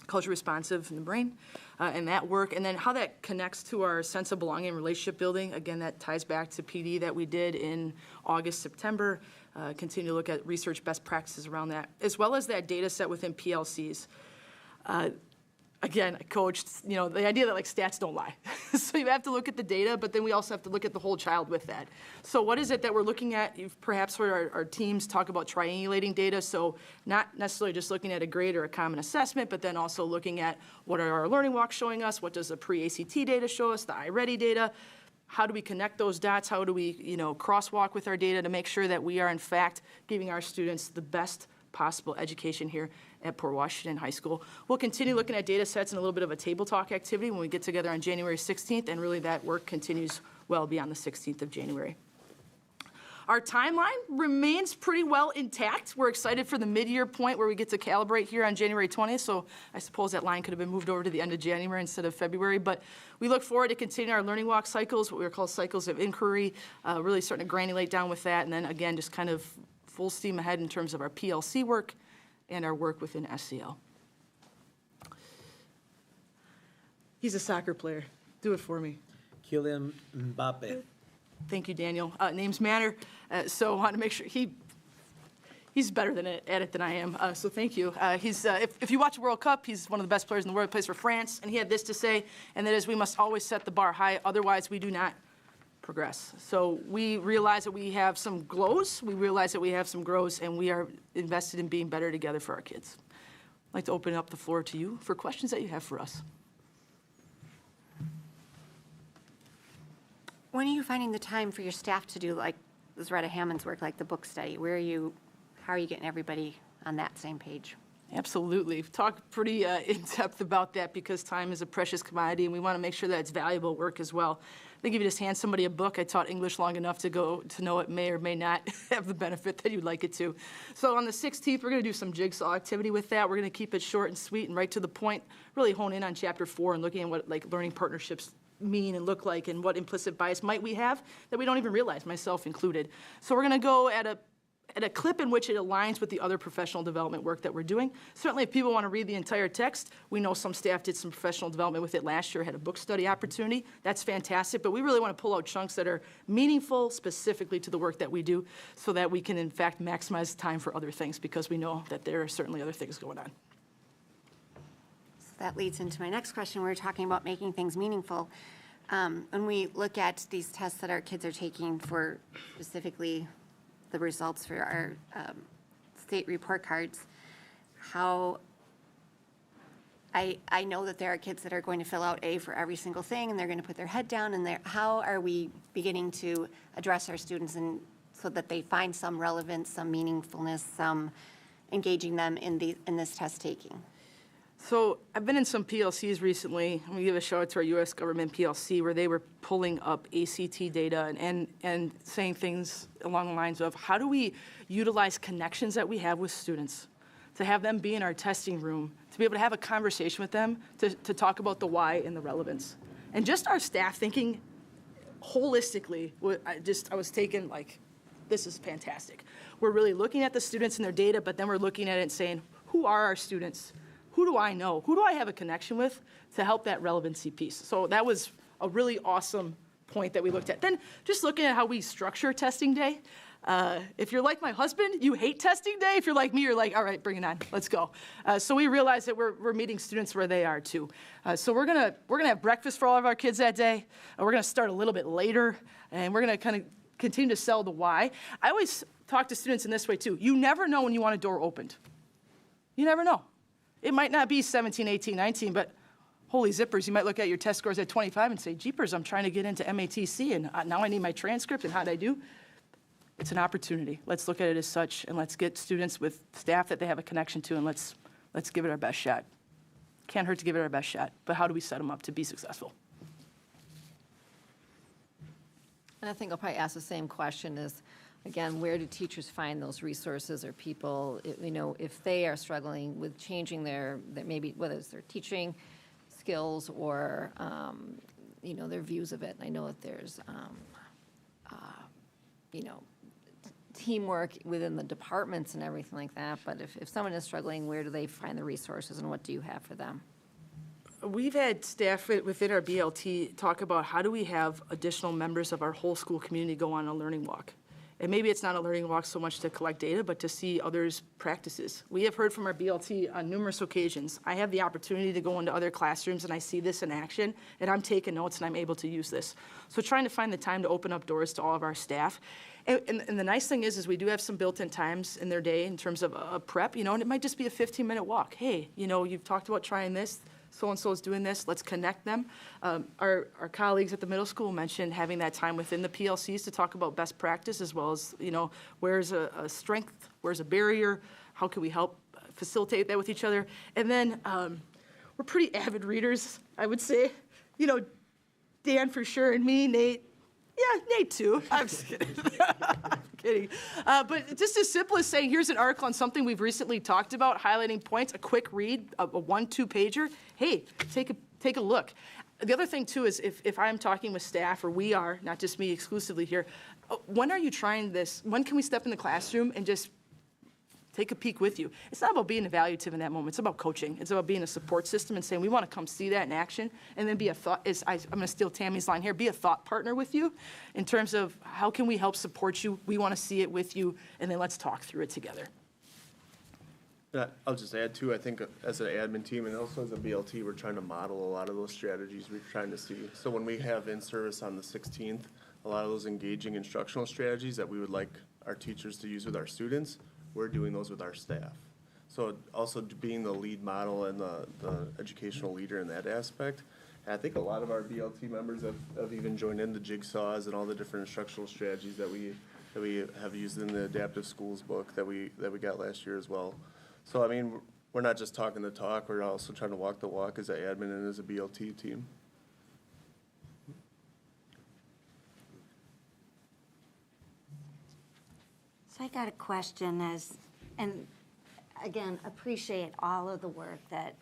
culture responsive in the brain and that work, and then how that connects to our sense of belonging and relationship building. Again, that ties back to PD that we did in August, September. Continue to look at research best practices around that, as well as that data set within PLCs. Again, I coached, the idea that stats don't lie. So you have to look at the data, but then we also have to look at the whole child with that. So what is it that we're looking at? You've perhaps heard our teams talk about triangulating data. So not necessarily just looking at a grade or a common assessment, but then also looking at what are our learning walks showing us? What does the pre-ACT data show us? The iReady data? How do we connect those dots? How do we, crosswalk with our data to make sure that we are in fact giving our students the best possible education here at Port Washington High School. We'll continue looking at data sets and a little bit of a table talk activity when we get together on January 16th, and really that work continues well beyond the 16th of January. Our timeline remains pretty well intact. We're excited for the mid-year point where we get to calibrate here on January 20th, so I suppose that line could have been moved over to the end of January instead of February, but we look forward to continuing our learning walk cycles, what we call cycles of inquiry, really starting to granulate down with that, and then again, just kind of full steam ahead in terms of our PLC work and our work within SCL. He's a soccer player. Do it for me. Kylian Mbappe. Thank you, Daniel. Names matter, so I want to make sure he's better at it than I am, so thank you. If you watch the World Cup, he's one of the best players in the world. He plays for France, and he had this to say, and that is, we must always set the bar high, otherwise we do not progress. So we realize that we have some glows, we realize that we have some grows, and we are invested in being better together for our kids. I'd like to open up the floor to you for questions that you have for us. When are you finding the time for your staff to do like Zaretta Hammond's work, like the book study? How are you getting everybody on that same page? Absolutely. We've talked pretty in-depth about that because time is a precious commodity, and we want to make sure that it's valuable work as well. I think if you just hand somebody a book, I taught English long enough to know it may or may not have the benefit that you'd like it to. So on the 16th, we're going to do some jigsaw activity with that. We're going to keep it short and sweet and right to the point, really hone in on Chapter 4 and looking at what learning partnerships mean and look like and what implicit bias might we have that we don't even realize, myself included. So we're going to go at a clip in which it aligns with the other professional development work that we're doing. Certainly if people want to read the entire text, we know some staff did some professional development with it last year, had a book study opportunity. That's fantastic, but we really want to pull out chunks that are meaningful specifically to the work that we do so that we can in fact maximize time for other things, because we know that there are certainly other things going on. So that leads into my next question. We were talking about making things meaningful. When we look at these tests that our kids are taking for specifically the results for our state report cards, I know that there are kids that are going to fill out A for every single thing, and they're going to put their head down, and how are we beginning to address our students so that they find some relevance, some meaningfulness, some engaging them in this test taking? So I've been in some PLCs recently. I'm going to give a shout out to our U.S. government PLC where they were pulling up ACT data and saying things along the lines of, how do we utilize connections that we have with students to have them be in our testing room, to be able to have a conversation with them, to talk about the why and the relevance. And just our staff thinking holistically, I was taken like, this is fantastic. We're really looking at the students and their data, but then we're looking at it and saying, who are our students? Who do I know? Who do I have a connection with to help that relevancy piece? So that was a really awesome point that we looked at. Then just looking at how we structure testing day. If you're like my husband, you hate testing day. If you're like me, you're like, all right, bring it on, let's go. So we realized that we're meeting students where they are too. So we're gonna have breakfast for all of our kids that day. We're gonna start a little bit later, and we're gonna kind of continue to sell the why. I always talk to students in this way too. You never know when you want a door opened. You never know. It might not be 17, 18, 19, but holy zippers, you might look at your test scores at 25 and say, jeepers, I'm trying to get into MATC, and now I need my transcript, and how'd I do? It's an opportunity. Let's look at it as such, and let's get students with staff that they have a connection to, and let's give it our best shot. Can't hurt to give it our best shot, but how do we set them up to be successful? And I think I'll probably ask the same question is, again, where do teachers find those resources or people, if they are struggling with changing their maybe, whether it's their teaching skills or, their views of it. And I know that there's, teamwork within the departments and everything like that, but if someone is struggling, where do they find the resources and what do you have for them? We've had staff within our BLT talk about how do we have additional members of our whole school community go on a learning walk. And maybe it's not a learning walk so much to collect data, but to see others' practices. We have heard from our BLT on numerous occasions. I have the opportunity to go into other classrooms and I see this in action, and I'm taking notes and I'm able to use this. So trying to find the time to open up doors to all of our staff. And the nice thing is we do have some built-in times in their day in terms of a prep, and it might just be a 15-minute walk. Hey, you've talked about trying this. So-and-so is doing this, let's connect them. Our colleagues at the middle school mentioned having that time within the PLCs to talk about best practice as well as, where's a strength, where's a barrier, how can we help facilitate that with each other. And then we're pretty avid readers, I would say. Dan for sure, and me, Nate. Yeah, Nate too. I'm just kidding. I'm kidding. But just as simple as saying, here's an article on something we've recently talked about, highlighting points, a quick read, a 1-2 pager. Hey, take a look. The other thing too is if I'm talking with staff, or we are, not just me exclusively here, when are you trying this? When can we step in the classroom and just take a peek with you? It's not about being evaluative in that moment. It's about coaching. It's about being a support system and saying, we want to come see that in action, and then be a thought, I'm going to steal Tammy's line here, be a thought partner with you in terms of how can we help support you? We want to see it with you, and then let's talk through it together. I'll just add too, I think as an admin team and also as a BLT, we're trying to model a lot of those strategies we're trying to see. So when we have in-service on the 16th, a lot of those engaging instructional strategies that we would like our teachers to use with our students, we're doing those with our staff. So also being the lead model and the educational leader in that aspect. And I think a lot of our BLT members have even joined in the jigsaws and all the different instructional strategies that we have used in the Adaptive Schools book that we got last year as well. So I mean, we're not just talking the talk, we're also trying to walk the walk as an admin and as a BLT team. So I got a question and again, appreciate all of the work that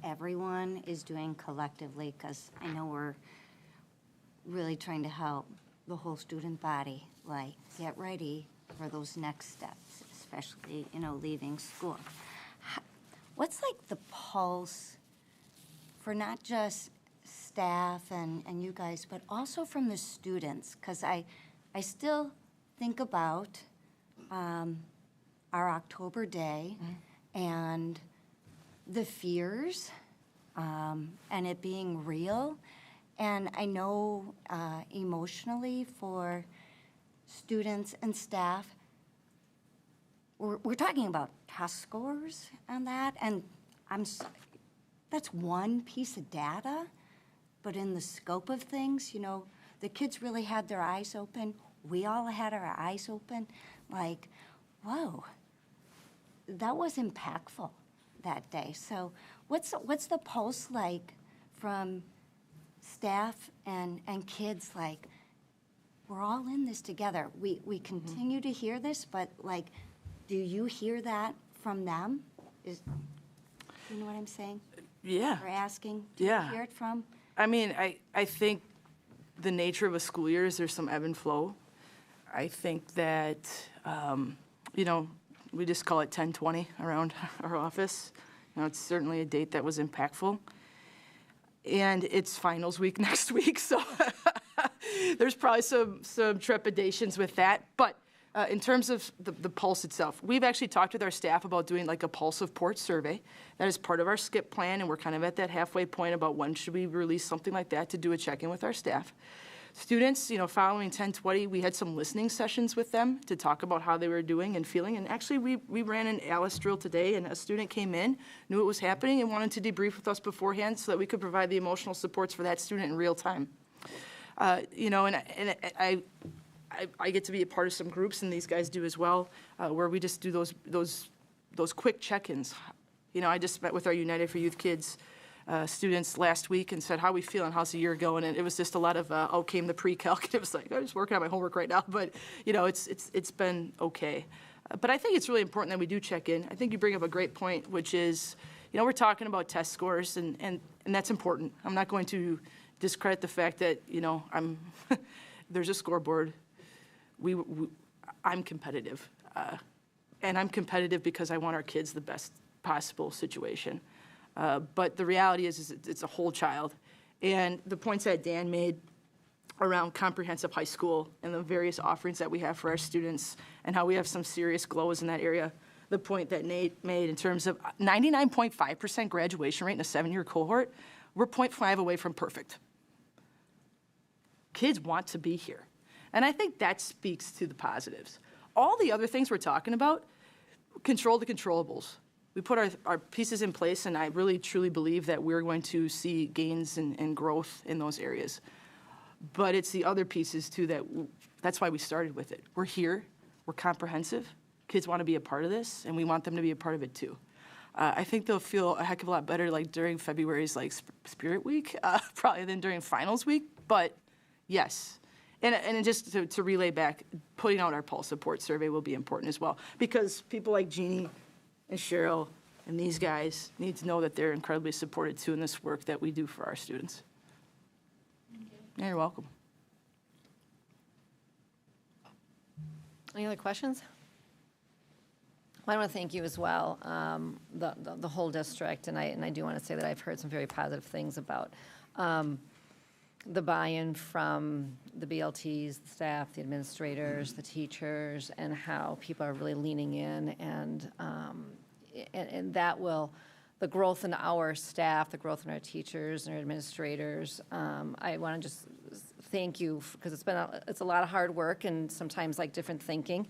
everyone is doing collectively, because I know we're really trying to help the whole student body, like, get ready for those next steps, especially, leaving school. What's like the pulse for not just staff and you guys, but also from the students? Because I still think about our October day and the fears and it being real. And I know emotionally for students and staff, we're talking about test scores and that, and that's one piece of data, but in the scope of things, the kids really had their eyes open. We all had our eyes open, like, whoa, that was impactful that day. So what's the pulse like from staff and kids? Like, we're all in this together. We continue to hear this, but like, do you hear that from them? You know what I'm saying? Yeah. We're asking, do you hear it from? I mean, I think the nature of a school year is there's some ebb and flow. I think that, we just call it 10/20 around our office. It's certainly a date that was impactful. And it's finals week next week, so there's probably some trepidations with that. But in terms of the pulse itself, we've actually talked with our staff about doing like a pulse of port survey. That is part of our SCIP plan, and we're kind of at that halfway point about when should we release something like that to do a check-in with our staff. Students, following 10/20, we had some listening sessions with them to talk about how they were doing and feeling. And actually, we ran an Alice drill today, and a student came in, knew what was happening, and wanted to debrief with us beforehand so that we could provide the emotional supports for that student in real time. And I get to be a part of some groups, and these guys do as well, where we just do those quick check-ins. I just met with our United for Youth kids students last week and said, how are we feeling? How's the year going? And it was just a lot of, came the pre-calc. It was like, I'm just working on my homework right now. But, it's been okay. But I think it's really important that we do check in. I think you bring up a great point, which is, we're talking about test scores, and that's important. I'm not going to discredit the fact that, there's a scoreboard. I'm competitive. And I'm competitive because I want our kids the best possible situation. But the reality is it's a whole child. And the points that Dan made around comprehensive high school and the various offerings that we have for our students and how we have some serious glows in that area. The point that Nate made in terms of 99.5% graduation rate in a 7-year cohort, we're 0.5 away from perfect. Kids want to be here. And I think that speaks to the positives. All the other things we're talking about, control the controllables. We put our pieces in place, and I really, truly believe that we're going to see gains and growth in those areas. But it's the other pieces, too, that's why we started with it. We're here. We're comprehensive. Kids want to be a part of this, and we want them to be a part of it, too. I think they'll feel a heck of a lot better, like, during February's, like, Spirit Week, probably than during Finals Week. But, yes. And just to relay back, putting out our Pulse Support Survey will be important as well. Because people like Jeannie and Cheryl and these guys need to know that they're incredibly supported, too, in this work that we do for our students. Yeah, you're welcome. Any other questions? Well, I want to thank you as well, the whole district, and I do want to say that I've heard some very positive things about the buy-in from the BLTs, the staff, the administrators, the teachers, and how people are really leaning in, and that will, the growth in our staff, the growth in our teachers and our administrators. I want to just thank you because it's a lot of hard work and sometimes like different thinking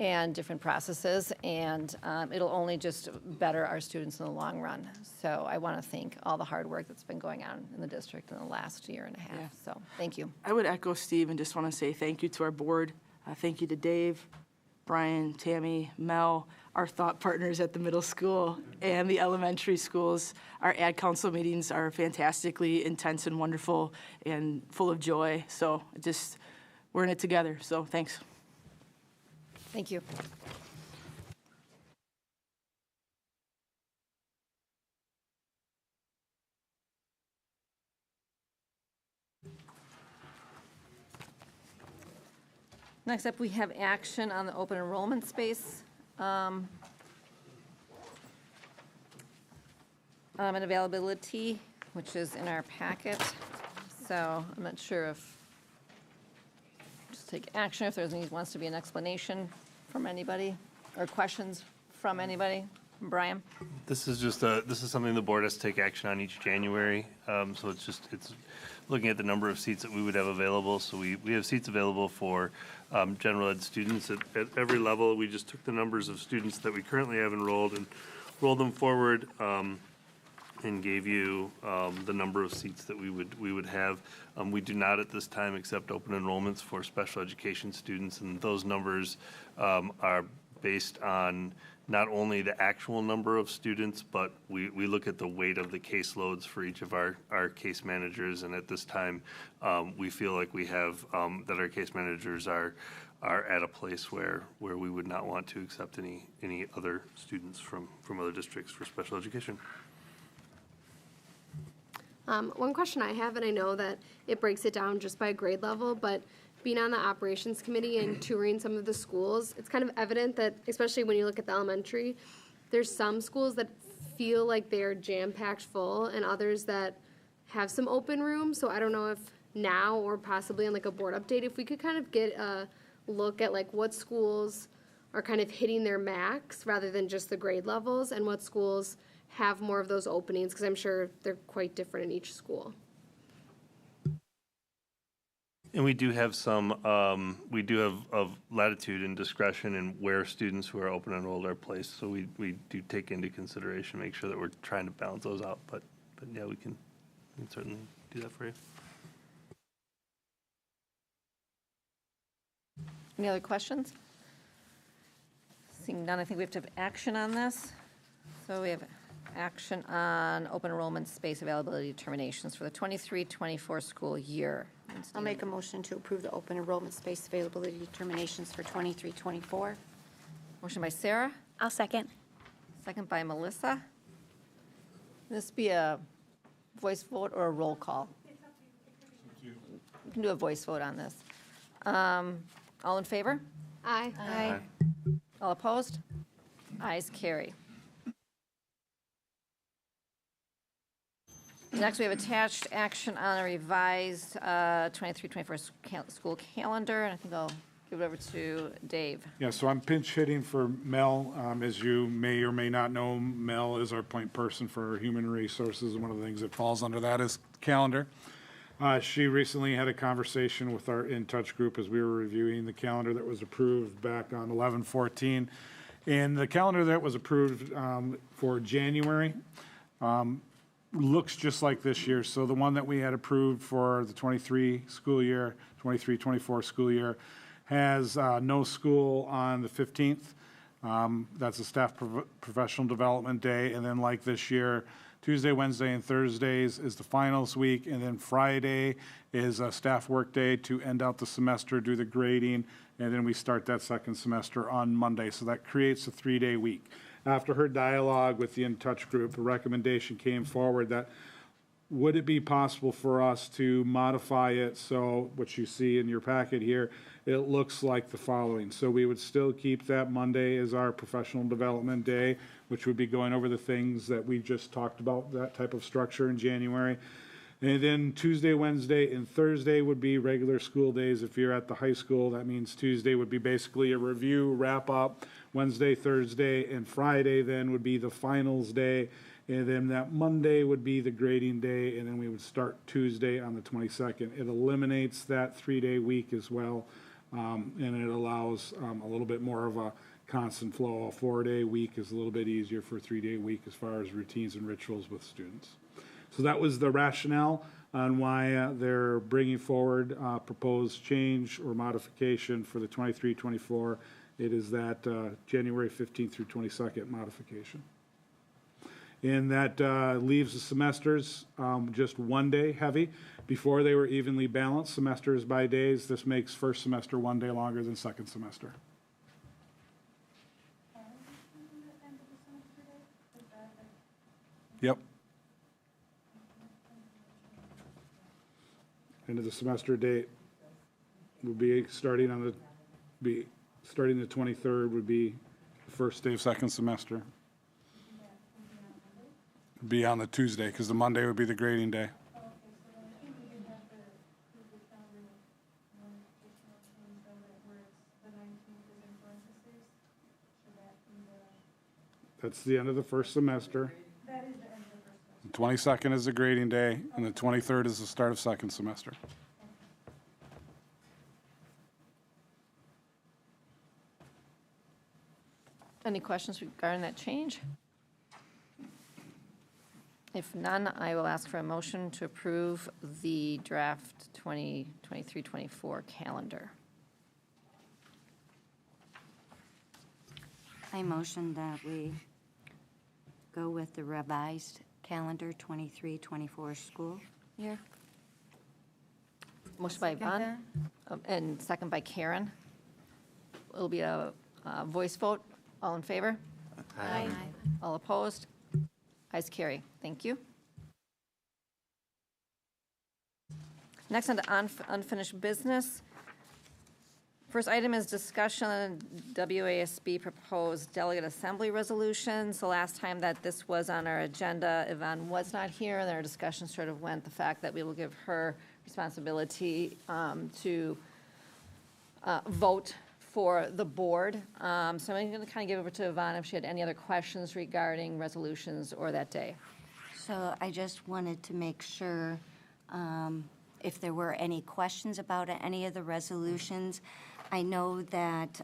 and different processes, and it'll only just better our students in the long run. So I want to thank all the hard work that's been going on in the district in the last year and a half. Yeah. So thank you. I would echo Steve and just want to say thank you to our board. Thank you to Dave, Brian, Tammy, Mel, our thought partners at the middle school and the elementary schools. Our ad council meetings are fantastically intense and wonderful and full of joy. So we're in it together. So thanks. Thank you. Next up, we have action on the open enrollment space and availability, which is in our packet. So I'm not sure if take action if there wants to be an explanation from anybody or questions from anybody. Brian? This is something the board has to take action on each January. So it's looking at the number of seats that we would have available. So we have seats available for general ed students at every level. We just took the numbers of students that we currently have enrolled and rolled them forward and gave you the number of seats that we would have. We do not at this time accept open enrollments for special education students, and those numbers are based on not only the actual number of students, but we look at the weight of the caseloads for each of our case managers, and at this time, we feel like we have, that our case managers are at a place where we would not want to accept any other students from other districts for special education. One question I have, and I know that it breaks it down just by grade level, but being on the operations committee and touring some of the schools, it's kind of evident that, especially when you look at the elementary, there's some schools that feel like they're jam-packed full and others that have some open room. So I don't know if now or possibly on like a board update, if we could kind of get a look at like what schools are kind of hitting their max rather than just the grade levels, and what schools have more of those openings, because I'm sure they're quite different in each school. And we do have we do have of latitude and discretion in where students who are open enrolled are placed. So we do take into consideration, make sure that we're trying to balance those out. But yeah, we can certainly do that for you. Any other questions? Seeing none, I think we have to have action on this. So we have action on open enrollment space availability determinations for the 23-24 school year. I'll make a motion to approve the open enrollment space availability determinations for 23-24. Motion by Sarah, I'll second. second by Melissa. This be a voice vote or a roll call? You can do a voice vote on this. All in favor? Aye. Aye. All opposed? Ayes carry. Next, we have attached action on a revised 23-24 school calendar, and I think I'll give it over to Dave. Yeah, so I'm pinch hitting for Mel. As you may or may not know, Mel is our point person for human resources, and one of the things that falls under that is calendar. She recently had a conversation with our In Touch group as we were reviewing the calendar that was approved back on 11/14. And the calendar that was approved for January looks just like this year. So the one that we had approved for the 23-24 school year has no school on the 15th. That's a staff professional development day. And then like this year, Tuesday, Wednesday, and Thursdays is the finals week, and then Friday is a staff work day to end out the semester, do the grading, and then we start that second semester on Monday. So that creates a 3-day week. After her dialogue with the In Touch group, a recommendation came forward that would it be possible for us to modify it so what you see in your packet here, it looks like the following. So we would still keep that Monday as our professional development day, which would be going over the things that we just talked about, that type of structure in January. And then Tuesday, Wednesday, and Thursday would be regular school days. If you're at the high school, that means Tuesday would be basically a review, wrap up. Wednesday, Thursday, and Friday then would be the finals day. And then that Monday would be the grading day, and then we would start Tuesday on the 22nd. It eliminates that 3-day week as well, and it allows a little bit more of a constant flow. A 4-day week is a little bit easier for a 3-day week as far as routines and rituals with students. So that was the rationale on why they're bringing forward proposed change or modification for the 23-24. It is that January 15th through 22nd modification. And that leaves the semesters just one day heavy. Before they were evenly balanced semesters by days. This makes first semester one day longer than second semester. Yep. End of the semester date would be starting on the 23rd would be the first day of second semester. Be on the Tuesday, because the Monday would be the grading day. That's the end of the first semester. The 22nd is the grading day, and the 23rd is the start of second semester. Any questions regarding that change? If none, I will ask for a motion to approve the draft 2023-24 calendar. I motion that we go with the revised calendar 23-24 school year. Motion by Yvonne, and second by Karen. It'll be a voice vote. All in favor? Aye. All opposed? Ayes carry. Thank you. Next on to unfinished business. First item is discussion on WASB proposed delegate assembly resolutions. The last time that this was on our agenda, Yvonne was not here, and our discussion sort of went the fact that we will give her responsibility to vote for the board. So I'm going to kind of give over to Yvonne if she had any other questions regarding resolutions or that day. So I just wanted to make sure if there were any questions about any of the resolutions. I know that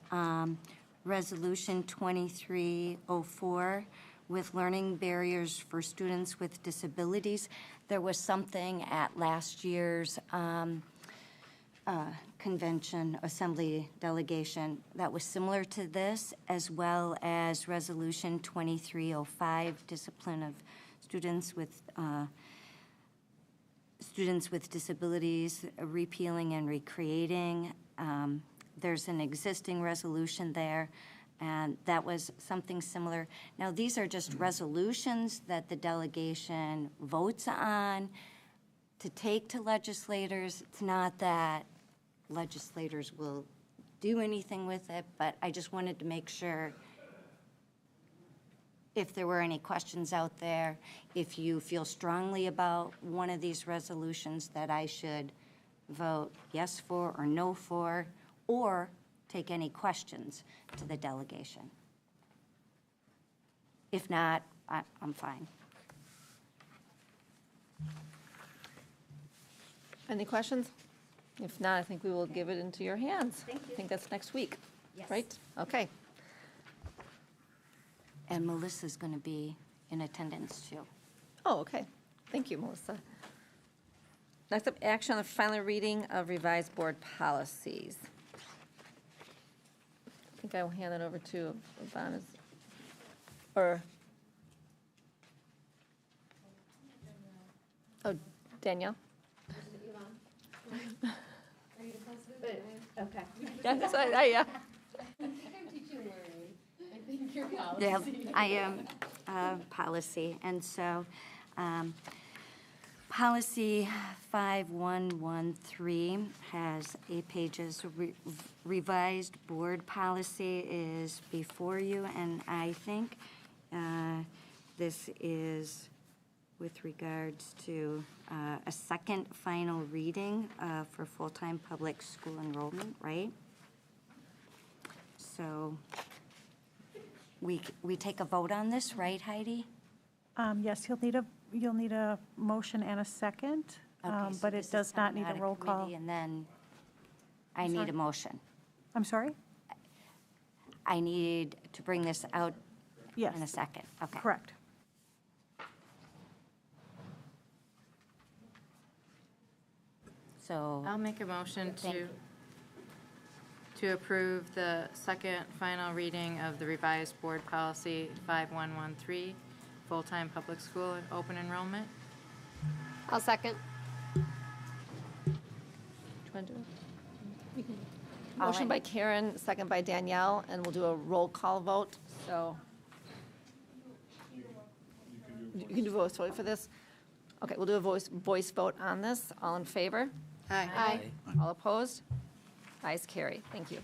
Resolution 2304 with learning barriers for students with disabilities, there was something at last year's convention assembly delegation that was similar to this, as well as Resolution 2305, discipline of students with disabilities, repealing and recreating. There's an existing resolution there, and that was something similar. Now, these are just resolutions that the delegation votes on to take to legislators. It's not that legislators will do anything with it, but I just wanted to make sure if there were any questions out there, if you feel strongly about one of these resolutions that I should vote yes for or no for, or take any questions to the delegation. If not, I'm fine. Any questions? If not, I think we will give it into your hands. Thank you. I think that's next week, right? Okay. And Melissa's going to be in attendance too. Oh, okay. Thank you, Melissa. Next up, action on the final reading of revised board policies. I think I will hand it over to Ivana's, or, oh, Danielle? Okay. Yeah, so yeah. Yeah, I am policy, and so policy 5113 has 8 pages. Revised board policy is before you, and I think this is with regards to a second final reading for full-time public school enrollment, right? So we take a vote on this, right, Heidi? Yes, you'll need a motion and a second, Okay, so but this it is does not coming need out a of roll call. committee, and then I I'm need sorry? a motion. I'm sorry? I need to bring this out Yes. in a second. Okay. Correct. So I'll make a motion Thank you. to approve the second final reading of the revised board policy 5113, full-time public school and open enrollment. I'll second. Do you want to do it? You can- Motion by Karen, second by Danielle, and we'll do a roll call vote, so. You can do voice vote for this? Okay, we'll do a voice vote on this. All in favor? Aye. All opposed? Ayes carry. Thank you.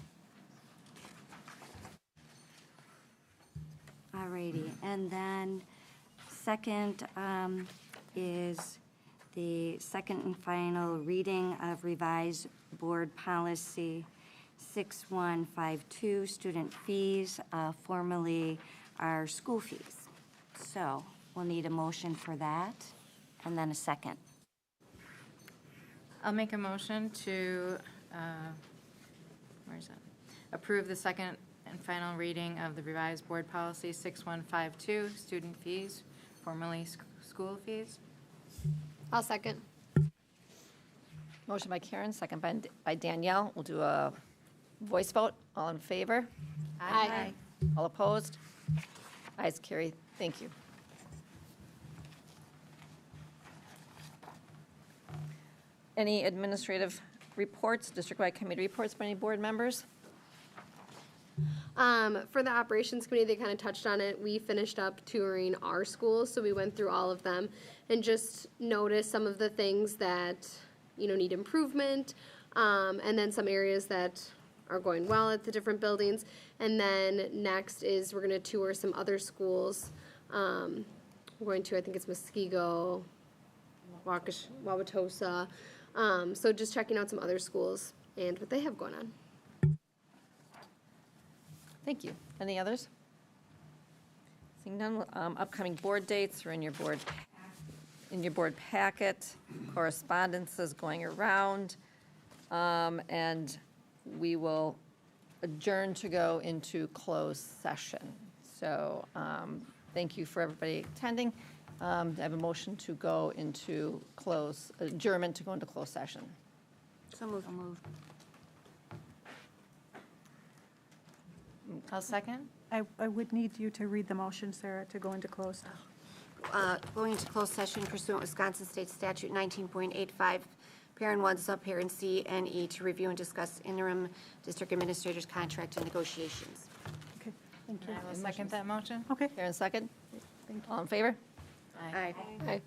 All righty, and then second is the second and final reading of revised board policy 6152, student fees, formerly our school fees. So we'll need a motion for that, and then a second. I'll make a motion to, where is it? Approve the second and final reading of the revised board policy 6152, student fees, formerly school fees. I'll second. Motion by Karen, second by Danielle. We'll do a voice vote. All in favor? Aye. All opposed? Ayes carry. Thank you. Any administrative reports, district-wide committee reports by any board members? For the operations committee, they kind of touched on it. We finished up touring our schools, so we went through all of them and just noticed some of the things that, need improvement, and then some areas that are going well at the different buildings. And then next is we're going to tour some other schools. We're going to, I think it's Muskego, Wauwatosa. So just checking out some other schools and what they have going on. Thank you. Any others? Seeing none, upcoming board dates are in your board packet. Correspondence is going around, and we will adjourn to go into closed session. So thank you for everybody attending. I have a motion to go into adjournment to go into closed session. So moved. I'll second. I would need you to read the motion, Sarah, to go into closed. Going into closed session pursuant Wisconsin State Statute 19.85, Parent 1, Subparent C and E, to review and discuss interim district administrators' contract and negotiations. Okay, thank you. I will second that motion. Okay. Karen, second? All in favor? Aye. Aye.